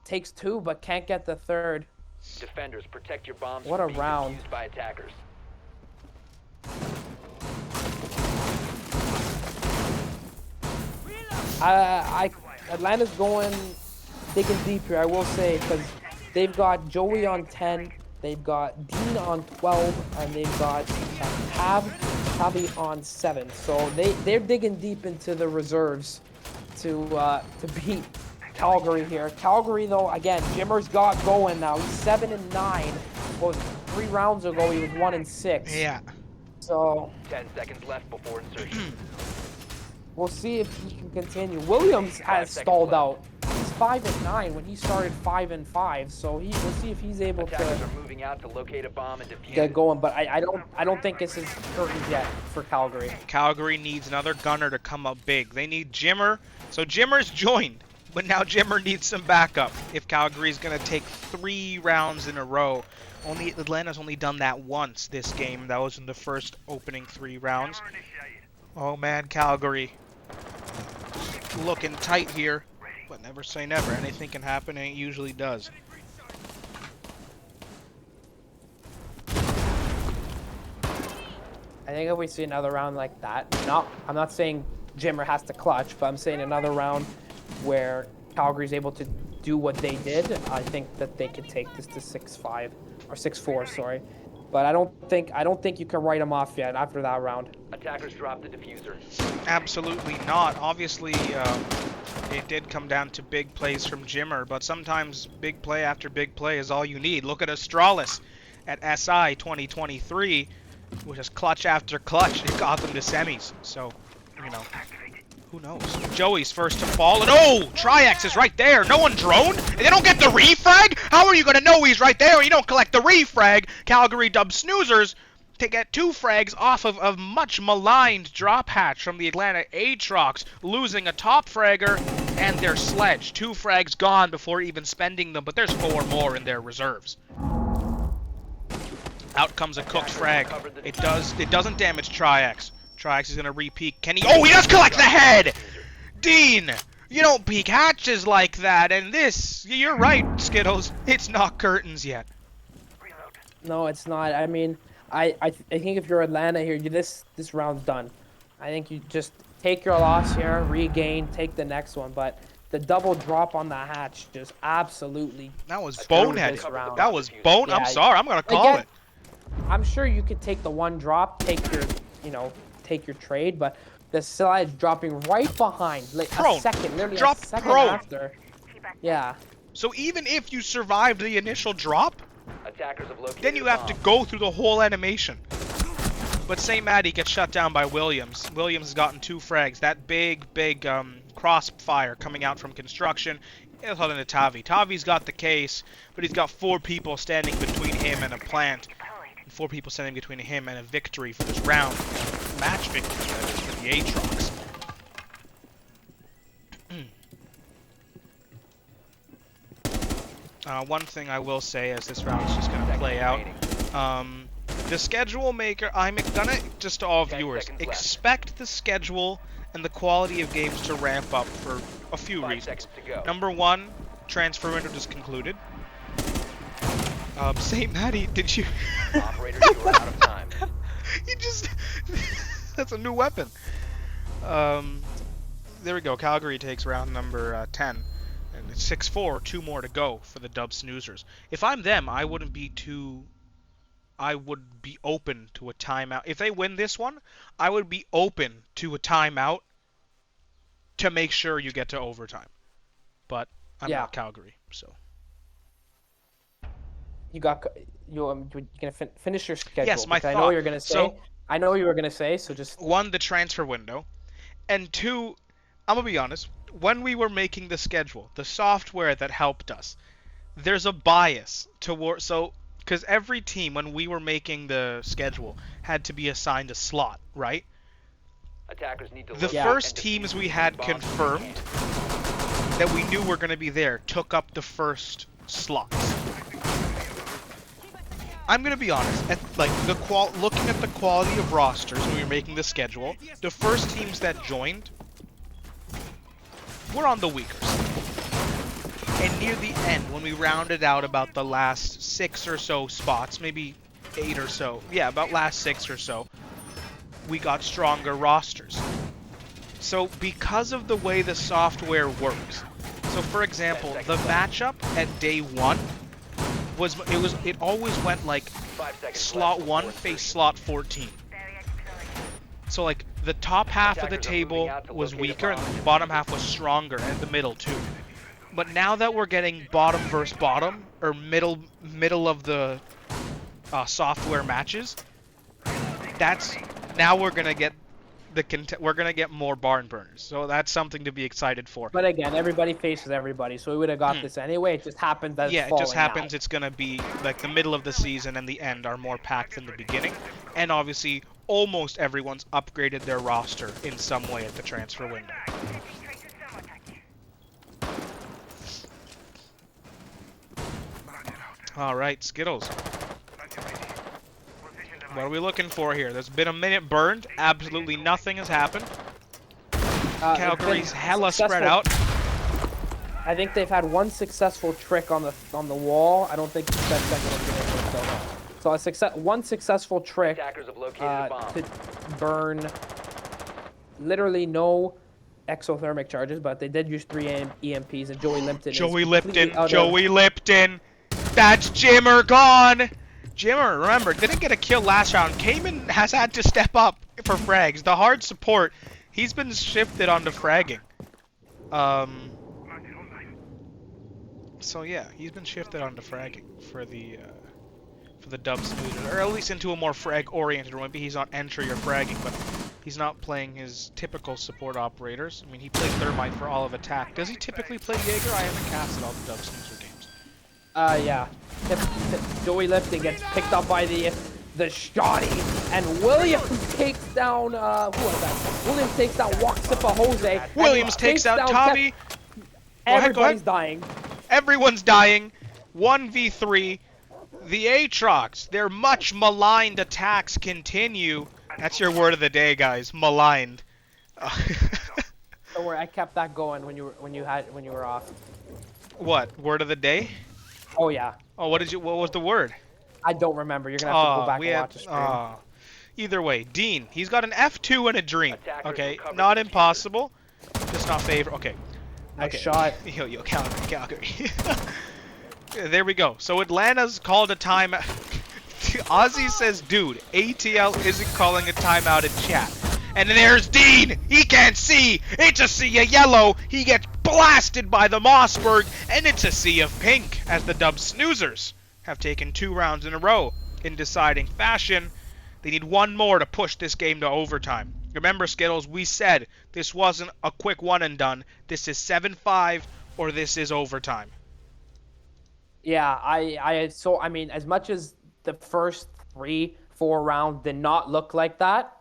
takes two but can't get the third. Defenders, protect your bombs What from a being round. defused by attackers. Atlanta's going digging deep here, I will say, because they've got Joey on 10, they've got Dean on 12, and they've got Tavi on 7. So they're digging deep into the reserves to beat Calgary here. Calgary, though, again, Jimmer's got going now. He's 7-9. Well, 3 rounds ago he was 1-6. Yeah. So 10 seconds left before insertion. we'll see if he can continue. Williams has stalled out. He's 5-9 when he started 5-5. So we'll see if he's able Attackers to are moving out to locate a bomb and defuse get it. going. But I don't think this is curtains yet for Calgary. Calgary needs another gunner to come up big. They need Jimmer. So Jimmer's joined. But now Jimmer needs some backup if Calgary's going to take 3 rounds in a row. Atlanta's only done that once this game. That was in the first opening 3 rounds. Oh man, Calgary. Looking tight here. But never say never. Anything can happen and it usually does. I think if we see another round like that, I'm not saying Jimmer has to clutch, but I'm saying another round where Calgary's able to do what they did, I think that they could take this to 6-5 or 6-4, sorry. But I don't think you can write them off yet after that round. Attackers drop the diffuser. Absolutely not. Obviously, it did come down to big plays from Jimmer, but sometimes big play after big play is all you need. Look at Astralis at SI 2023, which is clutch after clutch. It got them to semis. So, you know, who knows? Joey's first to fall, and oh, Triax is right there. No one droned, and they don't get the refrag? How are you going to know he's right there when you don't collect the refrag? Calgary dubs Snusers to get 2 frags off of a much maligned drop hatch from the Atlanta Atrox, losing a top fragger and their sledge. 2 frags gone before even spending them, but there's 4 more in their reserves. Out comes a cooked frag. It doesn't damage Triax. Triax is gonna repeat. Can he? Oh, he does collect the head! Dean! You don't peek hatches like that, and this, you're right, Skittles. It's not curtains yet. No, it's not. I mean, I think if you're Atlanta here, this round's done. I think you just take your loss here, regain, take the next one. But the double drop on the hatch just absolutely. That was boneheaded. round. That was bone. Yeah, I'm sorry. I'm gonna call again, it. I'm sure you could take the one drop, take your trade, but the slide's dropping right behind, like Prone. a second, literally Drop a second prone. after. Yeah. So even if you survived the initial drop, Attackers have located then you a have to bomb. go through the whole animation. But St. Matty gets shut down by Williams. Williams has gotten 2 frags. That big crossfire coming out from construction. It's holding to Tavi. Tavi's got the case, but he's got 4 people standing between him and a plant. and 4 people standing between him and a victory for this round. Match victory, that is, for the Atrox. One thing I will say as this round is just going to play out, the schedule maker, I'm gonna, just to all viewers, expect the schedule and the quality of games to ramp up for a few reasons. Number one, transfer window just concluded. St. Matty, did you... Operator, you are out of time. You just... That's a new weapon. There we go. Calgary takes round number 10. And it's 6-4, 2 more to go for the Dub Snoozers. If I'm them, I wouldn't be too... I would be open to a timeout. If they win this one, I would be open to a timeout to make sure you get to overtime. But I'm not Calgary, so... You're gonna finish your schedule. Yes, my thought. I know what you're gonna say. So, I know what you were gonna say. So just 1, the transfer window, and 2, I'm gonna be honest. When we were making the schedule, the software that helped us, there's a bias toward because every team when we were making the schedule had to be assigned a slot, right? Attackers need to The first teams we had confirmed that we knew were gonna be there took up the first slots. I'm gonna be honest. Looking at the quality of rosters when we were making the schedule, the first teams that joined were on the weaker side. And near the end, when we rounded out about the last 6 or so spots, maybe 8 or so, yeah, about last 6 or so, we got stronger rosters. So because of the way the software works, so for example, the matchup at day 1. It always went like slot 1 face slot 14. So like the top half of the table was weaker and the bottom half was stronger, and the middle too. But now that we're getting bottom versus bottom, or middle of the software matches, now we're gonna get more barn burners. So that's something to be excited for. But again, everybody faces everybody, so we would have got this anyway. It just happens that it just happens. It's gonna be like the middle of the season and the end are more packed than the beginning, and obviously almost everyone's upgraded their roster in some way at the transfer window. All right, Skittles. What are we looking for here? There's been a minute burned. Absolutely nothing has happened. Calgary's hella spread out. I think they've had one successful trick on the wall. I don't think that second one's going to work. So one successful trick to burn literally no exothermic charges, but they did use 3 EMPs, and Joey Lipton. That's Jimmer gone. Jimmer, remember, didn't get a kill last round. Cayman has had to step up for frags. The hard support, he's been shifted onto fragging. So yeah, he's been shifted onto fragging for the Dub Snoozers, or at least into a more frag-oriented role. Maybe he's not entry or fragging, but he's not playing his typical support operators. I mean, he played Thermite for all of attack. Does he typically play Jaeger? I haven't casted all the Dub Snoozer games. Yeah. Joey Lipton gets picked up by the shotty, and Williams takes down, who was that? Williams takes down Waxipa Jose. Williams takes out Tavi. Everybody's dying. Everyone's dying. 1v3. The Atrox, their much maligned attacks continue. That's your word of the day, guys. Maligned. Don't worry, I kept that going when you were off. What? Word of the day? Oh yeah. Oh, what was the word? I don't remember. You're gonna have to go back and watch the stream. Either way, Dean, he's got an F2 and a dream. Okay, not impossible, just not favorite. Okay. Nice shot. Yo, Calgary. There we go. So Atlanta's called a timeout. Ozzy says, dude, ATL isn't calling a timeout in chat. And then there's Dean. He can't see. It's a sea of yellow. He gets blasted by the Mossberg, and it's a sea of pink as the Dub Snoozers have taken 2 rounds in a row in deciding fashion. They need 1 more to push this game to overtime. Remember, Skittles, we said this wasn't a quick one and done. This is 7-5 or this is overtime. Yeah, I mean, as much as the first 3-4 rounds did not look like that.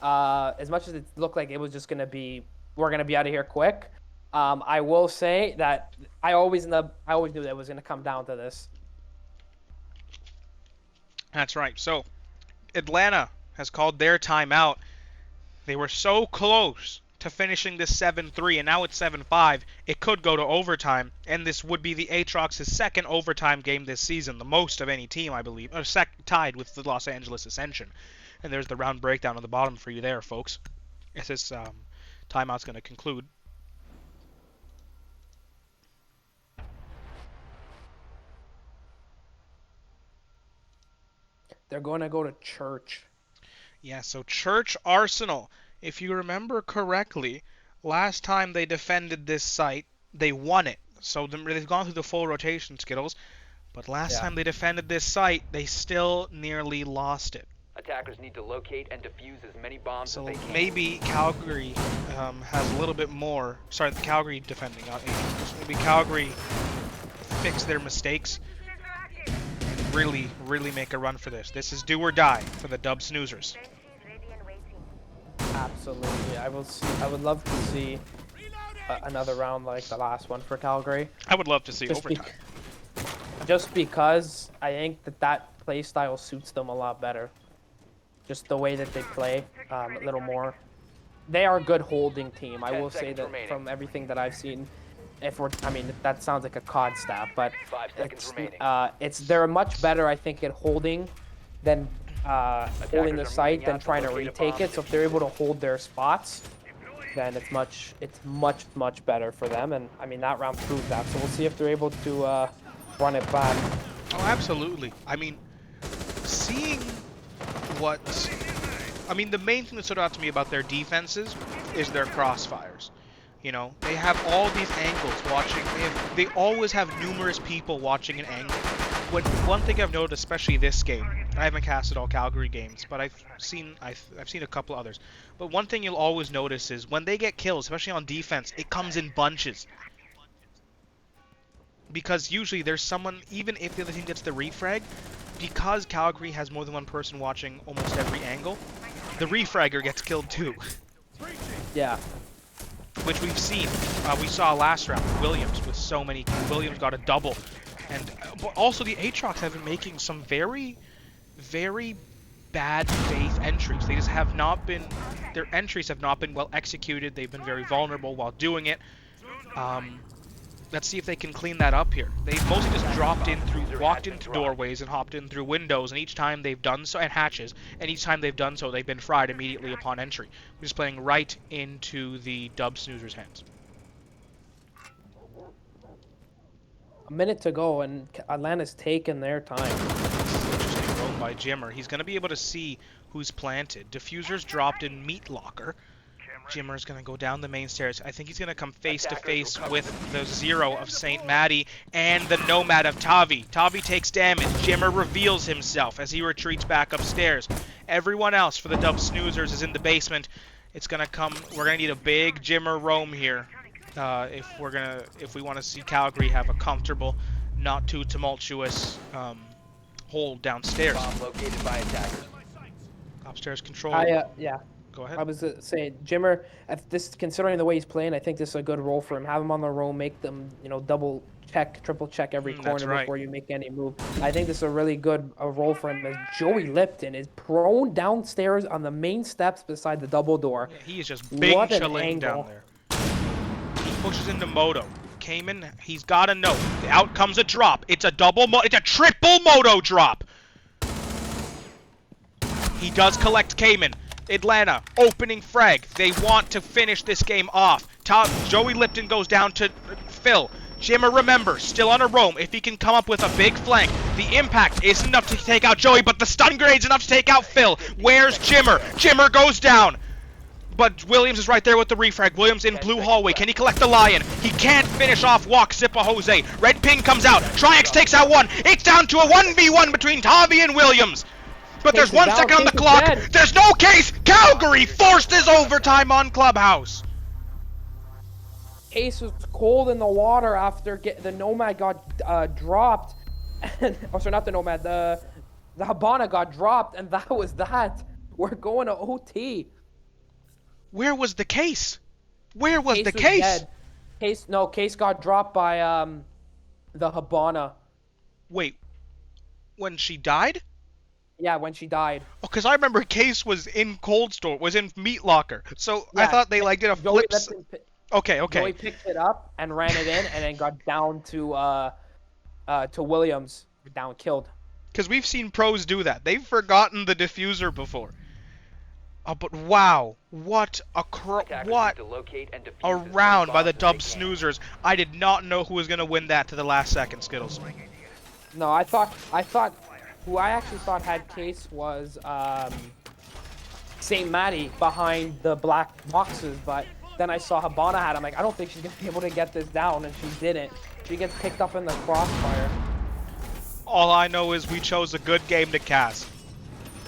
As much as it looked like it was just gonna be, we're gonna be out of here quick. I will say that I always knew that it was gonna come down to this. That's right. So Atlanta has called their timeout. They were so close to finishing this 7-3, and now it's 7-5. It could go to overtime, and this would be the Atrox's second overtime game this season, the most of any team, I believe, or tied with the Los Angeles Ascension. And there's the round breakdown on the bottom for you there, folks, as this timeout's going to conclude. They're going to go to church. Yeah, so Church Arsenal, if you remember correctly, last time they defended this site, they won it. So they've gone through the full rotation, Skittles. But last time they defended this site, they still nearly lost it. Attackers need to locate and defuse as many bombs as they can. Maybe Calgary has a little bit more. Sorry, Calgary defending, not Atrox. Maybe Calgary fix their mistakes and really make a run for this. This is do or die for the Dub Snoozers. Absolutely. I would love to see another round like the last one for Calgary. I would love to see overtime. Just because I think that play style suits them a lot better. Just the way that they play, a little more. They are a good holding team. I will say that from everything that I've seen. That sounds like a COD stat, but they're much better, I think, at holding than holding the site than trying to retake it. So if they're able to hold their spots, then it's much better for them. And I mean that round proved that. So we'll see if they're able to run it back. Oh, absolutely. I mean, seeing the main thing that stood out to me about their defenses is their crossfires. You know, they have all these angles watching. They always have numerous people watching an angle. One thing I've noticed, especially this game, I haven't casted all Calgary games, but I've seen a couple others. But one thing you'll always notice is when they get kills, especially on defense, it comes in bunches. Because usually there's someone, even if the other team gets the refrag, because Calgary has more than one person watching almost every angle, the refragger gets killed too. Yeah. Which we've seen. We saw last round with Williams with so many. Williams got a double. And but also the Atrox have been making some very bad faith entries. They just have not been, their entries have not been well executed. They've been very vulnerable while doing it. Let's see if they can clean that up here. They've mostly just walked into doorways and hopped in through windows, and each time they've done so, and hatches, and each time they've done so, they've been fried immediately upon entry. We're just playing right into the Dub Snoozers' hands. A minute to go, and Atlanta's taking their time. Interesting roll by Jimmer. He's going to be able to see who's planted. Diffuser's dropped in Meat Locker. Jimmer's going to go down the main stairs. I think he's going to come face to face with the Zero of St. Maddie and the Nomad of Tavi. Tavi takes damage. Jimmer reveals himself as he retreats back upstairs. Everyone else for the Dub Snoozers is in the basement. It's going to come. We're going to need a big Jimmer roam here if we want to see Calgary have a comfortable, not too tumultuous hold downstairs. Bomb located by attackers. Upstairs control. Yeah. Go ahead. I was saying, Jimmer, considering the way he's playing, I think this is a good role for him. Have him on the roll, make them, double check, triple check every corner before you make any move. I think this is a really good role for him as Joey Lipton is prone downstairs on the main steps beside the double door. Yeah, he is just big chilling down there. He pushes into Moto. Cayman, he's got to know. Out comes a drop. It's a triple Moto drop. He does collect Cayman. Atlanta, opening frag. They want to finish this game off. Joey Lipton goes down to Phil. Jimmer, remember, still on a roam. If he can come up with a big flank, the impact isn't enough to take out Joey, but the stun grade's enough to take out Phil. Where's Jimmer? Jimmer goes down. But Williams is right there with the refrag. Williams in blue hallway. Can he collect the Lion? He can't finish off Walk, Zippa, Jose. Red ping comes out. Triax takes out one. It's down to a 1v1 between Tavi and Williams. But there's 1 second on the clock. There's no case. Calgary forced his overtime on Clubhouse. Case was cold in the water after the Nomad got dropped. Sorry, not the Nomad. The The Habana got dropped, and that was that. We're going to OT. Where was the case? Where was Case the was case? dead. Case got dropped by the Habana. Wait, when she died? Yeah, when she died. Oh, because I remember Case was in cold store, was in meat locker. So I Yeah, thought they like did a Joey flip. Joey Okay. picked it up and ran it in, and then got down to Williams, down killed. Because we've seen pros do that. They've forgotten the diffuser before. Oh, but wow, what a Attackers what need to locate and defuse a as many round by bombs the as they Dub can. Snoozers. I did not know who was gonna win that to the last second, Skittles. No, I thought who I actually thought had Case was St. Matty behind the black boxes, but then I saw Habana had. I'm like, I don't think she's gonna be able to get this down, and she didn't. She gets picked up in the crossfire. All I know is we chose a good game to cast.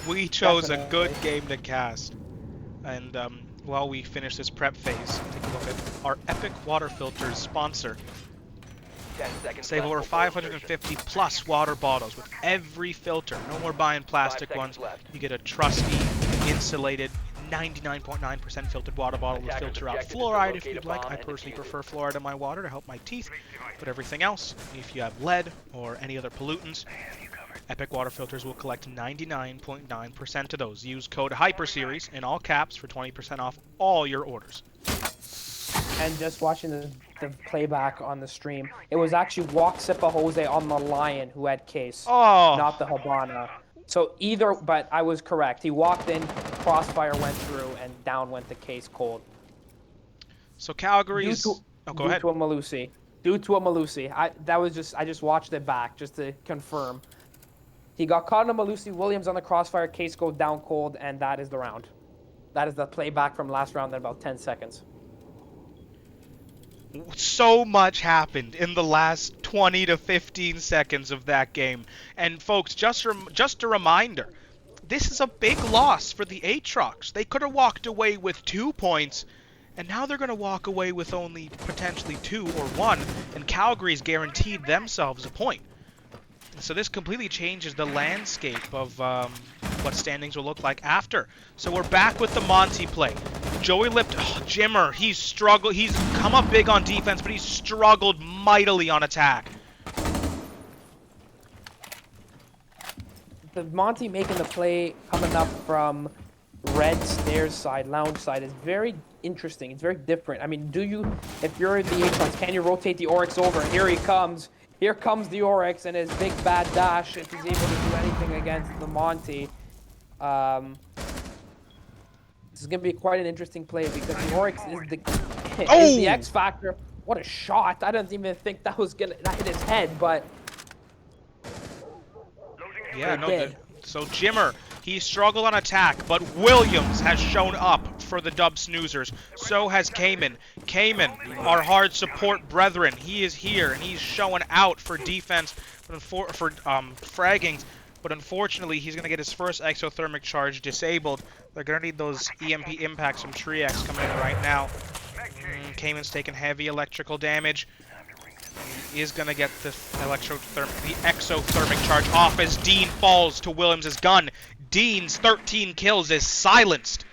We chose a good Definitely. game to cast. And while we finish this prep phase, take a look at our Epic Water Filters sponsor. 10 seconds Save left over before 550 plus water bottles with every filter. No more buying plastic 5 ones. seconds left. You get a trusty, insulated, 99.9% filtered water bottle with Attackers filter out objective is to fluoride if locate you'd a like. bomb I and personally defuse it. prefer fluoride in my water to help my teeth. But everything else, if you have lead or any other pollutants, Epic Water Filters will collect 99.9% of those. Use code HYPERSERIES in all caps for 20% off all your orders. And just watching the playback on the stream, it was actually Walk Sipa Jose on the Lion who had Case, Oh, not the Habana. So either, but I was correct. He walked in, crossfire went through, and down went the Case cold. so Calgary's... Oh, go ahead. Due to a Malusi. Due to a Malusi. I just watched it back just to confirm. He got caught in a Malusi. Williams on the crossfire. Case goes down cold, and that is the round. That is the playback from last round in about 10 seconds. So much happened in the last 20 to 15 seconds of that game. And folks, just a reminder, this is a big loss for the Atrox. They could have walked away with 2 points, and now they're going to walk away with only potentially 2 or 1, and Calgary's guaranteed themselves a point. So this completely changes the landscape of what standings will look like after. So we're back with the Monty play. Joey Jimmer, he's struggled. He's come up big on defense, but he's struggled mightily on attack. The Monty making the play coming up from red stairs side, lounge side is very interesting. It's very different. I mean, if you're the Atrox, can you rotate the Oryx over? And here he comes. Here comes the Oryx and his big bad dash if he's able to do anything against the Monty. This is going to be quite an interesting play because the Oryx is the X factor. What a shot. I didn't even think that hit his head, but... Yeah, no. So Jimmer, he struggled on attack, but Williams has shown up for the Dub Snoozers. So has Cayman. Cayman, our hard support brethren, he is here and he's showing out for defense, for fraggings. But unfortunately, he's going to get his first exothermic charge disabled. They're going to need those EMP impacts from Triex coming in right now. Cayman's taking heavy electrical damage. He is going to get the exothermic charge off as Dean falls to Williams' gun. Dean's 13 kills is silenced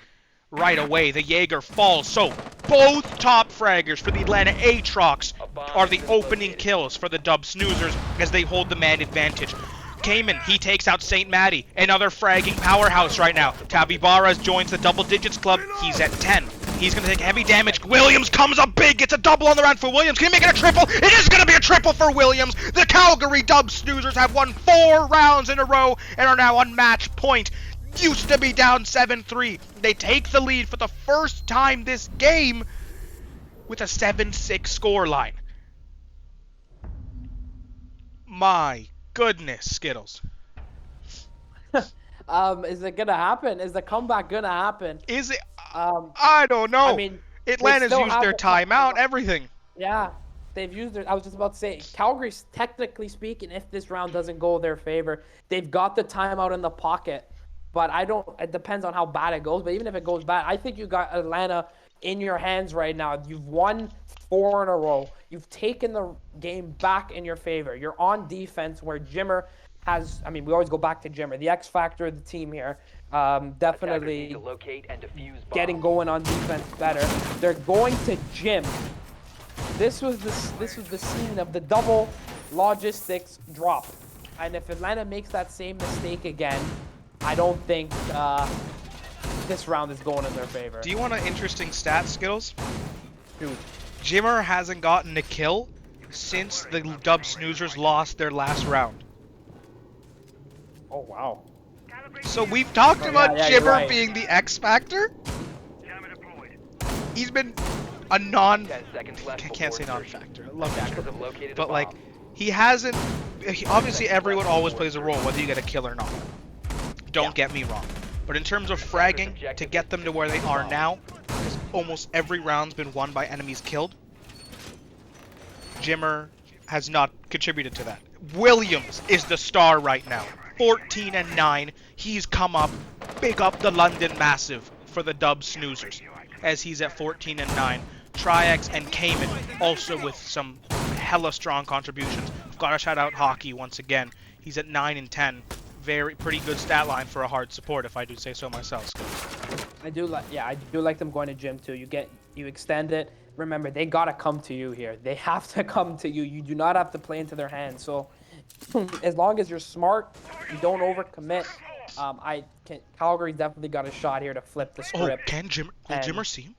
right away. The Jaeger falls. So both top fraggers for the Atlanta Atrox are the opening kills for the Dub Snoozers as they hold the man advantage. Cayman, he takes out St. Matty, another fragging powerhouse right now. Tavibaras joins the double digits club. He's at 10. He's going to take heavy damage. Williams comes up big. It's a double on the round for Williams. Can he make it a triple? It is going to be a triple for Williams. The Calgary Dub Snoozers have won 4 rounds in a row and are now on match point. Used to be down 7-3. They take the lead for the first time this game with a 7-6 scoreline. My goodness, Skittles. Is it gonna happen? Is the comeback gonna happen? Is it? I don't know. I mean, Atlanta's still used have their the timeout, everything. Yeah, they've used their. I was just about to say, Calgary's technically speaking, if this round doesn't go their favor, they've got the timeout in the pocket. But I don't. It depends on how bad it goes. But even if it goes bad, I think you got Atlanta in your hands right now. You've won 4 in a row. You've taken the game back in your favor. You're on defense where Jimmer has. I mean, we always go back to Jimmer, the X factor of the team here. Attackers need Definitely to locate and defuse getting bombs. going on defense better. They're going to Jim. This was the scene of the double logistics drop. And if Atlanta makes that same mistake again, I don't think this round is going in their favor. Do you want an interesting stat, Skittles? Dude, Jimmer hasn't gotten a kill since the Dub Snoozers lost their last round. oh wow. So we've talked about yeah, you're Jimmer right. being the X factor. He's been a 10 seconds left. can't say before non-factor. I love Attackers Jimmer. have located a But like, bomb. he hasn't. Obviously, everyone always plays a role, whether you get a kill or not. Don't get me wrong. But in terms of fragging, to get them to where they are now, because almost every round's been won by enemies killed, Jimmer has not contributed to that. Williams is the star right now. 14-9. He's come up. Big up the London Massive for the Dub Snoozers, as he's at 14-9. Triax and Cayman also with some hella strong contributions. I've got to shout out Hockey once again. He's at 9-10. Pretty good stat line for a hard support, if I do say so myself. I do like them going to Jim too. You extend it. Remember, they gotta come to you here. They have to come to you. You do not have to play into their hands. So as long as you're smart, you don't overcommit. Calgary definitely got a shot here to flip the Oh, script. will Jimmer see him?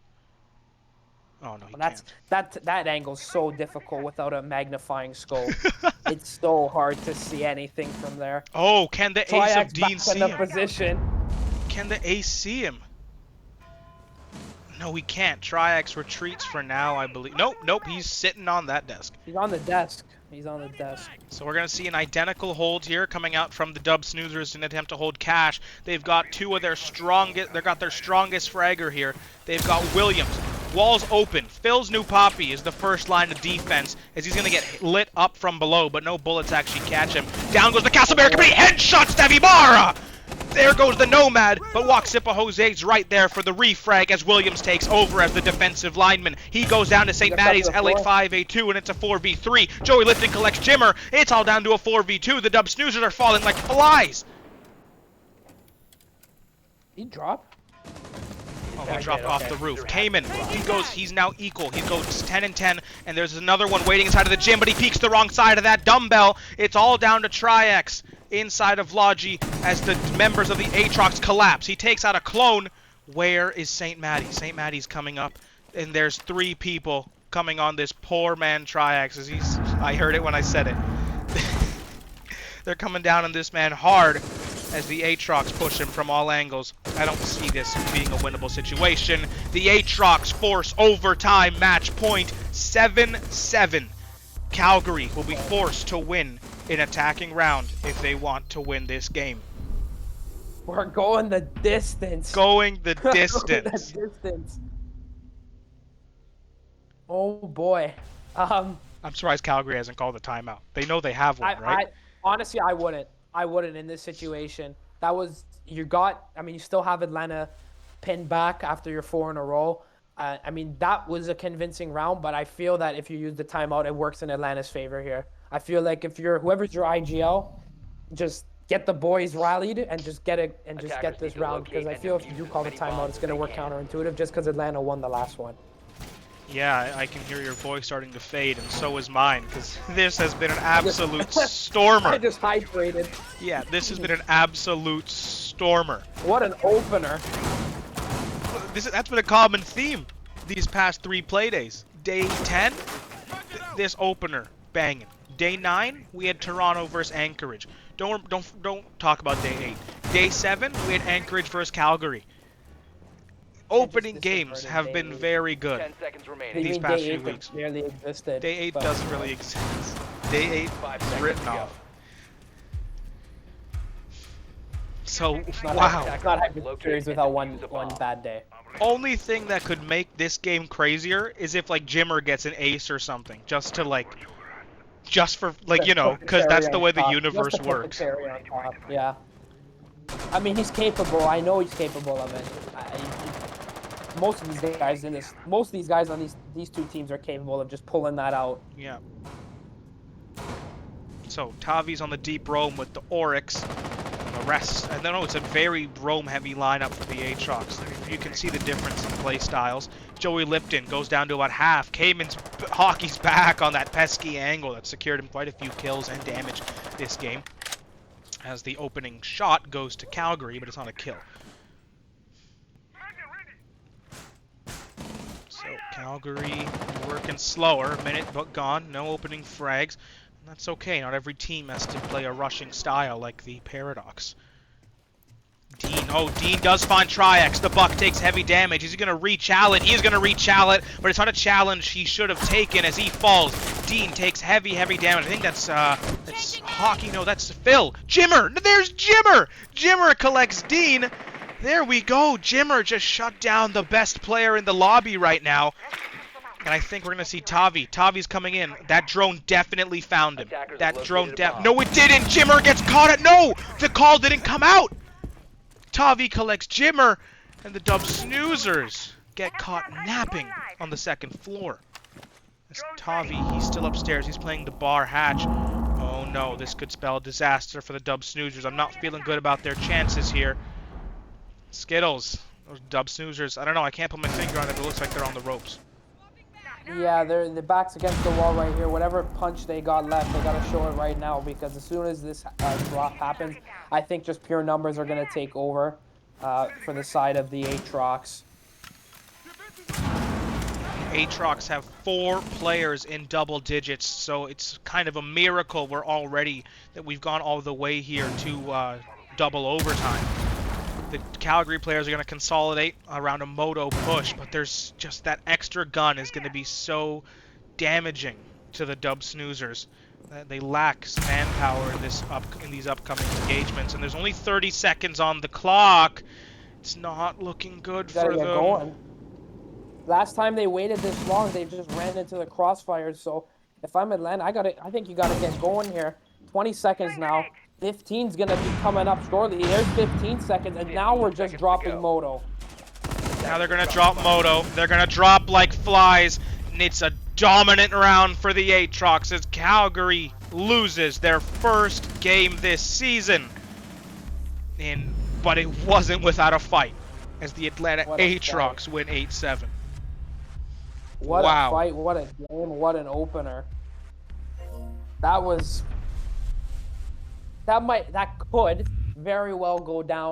Oh no, he That's can't. that angle's so difficult without a magnifying scope. It's so hard to see anything from there. Oh, can the Ace of Triax Dean back see in the him? position. Can the Ace see him? No, he can't. Triax retreats for now, I believe. Nope, he's sitting on that desk. He's on the desk. So we're going to see an identical hold here coming out from the Dub Snoozers in an attempt to hold cash. They've got two of their strongest, their strongest fragger here. They've got Williams. Walls open. Phil's new Poppy is the first line of defense as he's going to get lit up from below, but no bullets actually catch him. Down goes the Castleberry Company. Headshots to Vibara! There goes the Nomad, but Waxipa Jose's right there for the refrag as Williams takes over as the defensive lineman. He goes down to St. Maddie's L85A2, and it's a 4v3. Joey Lifton collects Jimmer. It's all down to a 4v2. The Dub Snoozers are falling like flies. He dropped. Oh, he dropped off the roof. Cayman, he's now equal. He goes 10-10, and there's another one waiting inside of the gym, but he peeks the wrong side of that dumbbell. It's all down to Triax inside of Logi as the members of the Atrox collapse. He takes out a clone. Where is St. Maddie? St. Maddie's coming up, and there's 3 people coming on this poor man Triax as I heard it when I said it. They're coming down on this man hard as the Atrox push him from all angles. I don't see this being a winnable situation. The Atrox force overtime match point 7-7. Calgary will be forced to win an attacking round if they want to win this game. We're going the distance. Going the Going distance. the distance. Oh boy. I'm surprised Calgary hasn't called a timeout. They know they have one, right? Honestly, I wouldn't. I wouldn't in this situation. You still have Atlanta pinned back after your 4 in a row. That was a convincing round, but I feel that if you use the timeout, it works in Atlanta's favor here. I feel like whoever's your IGL, just get the boys rallied and just get this round, because I feel if you do call the timeout, it's going to work counterintuitive just because Atlanta won the last one. Yeah, I can hear your voice starting to fade, and so is mine, because this has been an absolute stormer. I just hydrated. Yeah, this has been an absolute stormer. What an opener. That's been a common theme these past 3 play days. Day 10, this opener banging. Day 9, we had Toronto versus Anchorage. Don't talk about day 8. Day 7, we had Anchorage versus Calgary. Opening games have been very good 10 seconds remaining. these past few weeks. Barely existed. Day 8 doesn't really exist. Day 8 is written off. So, wow. It's not having series without one bad day. Only thing that could make this game crazier is if like Jimmer gets an ace or something, because that's the way the universe works. Yeah. I mean, he's capable. I know he's capable of it. Most of these guys on these 2 teams are capable of just pulling that out. Yeah. So Tavi's on the deep roam with the Oryx. The rest, and then it's a very roam-heavy lineup for the Atrox. You can see the difference in play styles. Joey Lipton goes down to about half. Cayman's hockey's back on that pesky angle that secured him quite a few kills and damage this game. As the opening shot goes to Calgary, but it's not a kill. So Calgary working slower, a minute but gone, no opening frags. That's okay, not every team has to play a rushing style like the Paradox. Dean does find Tri-X. The Buck takes heavy damage. Is he going to re-challenge? He is going to re-challenge, but it's not a challenge he should have taken as he falls. Dean takes heavy damage. I think that's Hockey. No, that's Phil. Jimmer! There's Jimmer! Jimmer collects Dean. There we go. Jimmer just shut down the best player in the lobby right now. And I think we're going to see Tavi. Tavi's coming in. That drone definitely found him. That drone No, it didn't! Jimmer gets caught at... No! The call didn't come out! Tavi collects Jimmer, and the Dub Snoozers get caught napping on the second floor. It's Tavi, he's still upstairs. He's playing the bar hatch. Oh no, this could spell disaster for the Dub Snoozers. I'm not feeling good about their chances here. Skittles. Those Dub Snoozers. I don't know, I can't put my finger on it, but it looks like they're on the ropes. Yeah, the back's against the wall right here. Whatever punch they got left, they got to show it right now, because as soon as this drop happens, I think just pure numbers are going to take over for the side of the Atrox. Atrox have 4 players in double digits, so it's kind of a miracle that we've gone all the way here to double overtime. The Calgary players are going to consolidate around a moto push, but there's just that extra gun is going to be so damaging to the Dub Snoozers. They lack manpower in these upcoming engagements, and there's only 30 seconds on the clock. It's not looking good for them. Going. Last time they waited this long, they just ran into the crossfires. So if I'm Atlanta, I think you got to get going here. 20 seconds now. 15's going to be coming up shortly. There's 15 seconds, and now we're just dropping Moto. Now they're going to drop Moto. They're going to drop like flies, and it's a dominant round for the Atrox as Calgary loses their first game this season. But it wasn't without a fight, as the Atlanta Atrox win 8-7. What a fight, what a game, what an opener. That could very well go down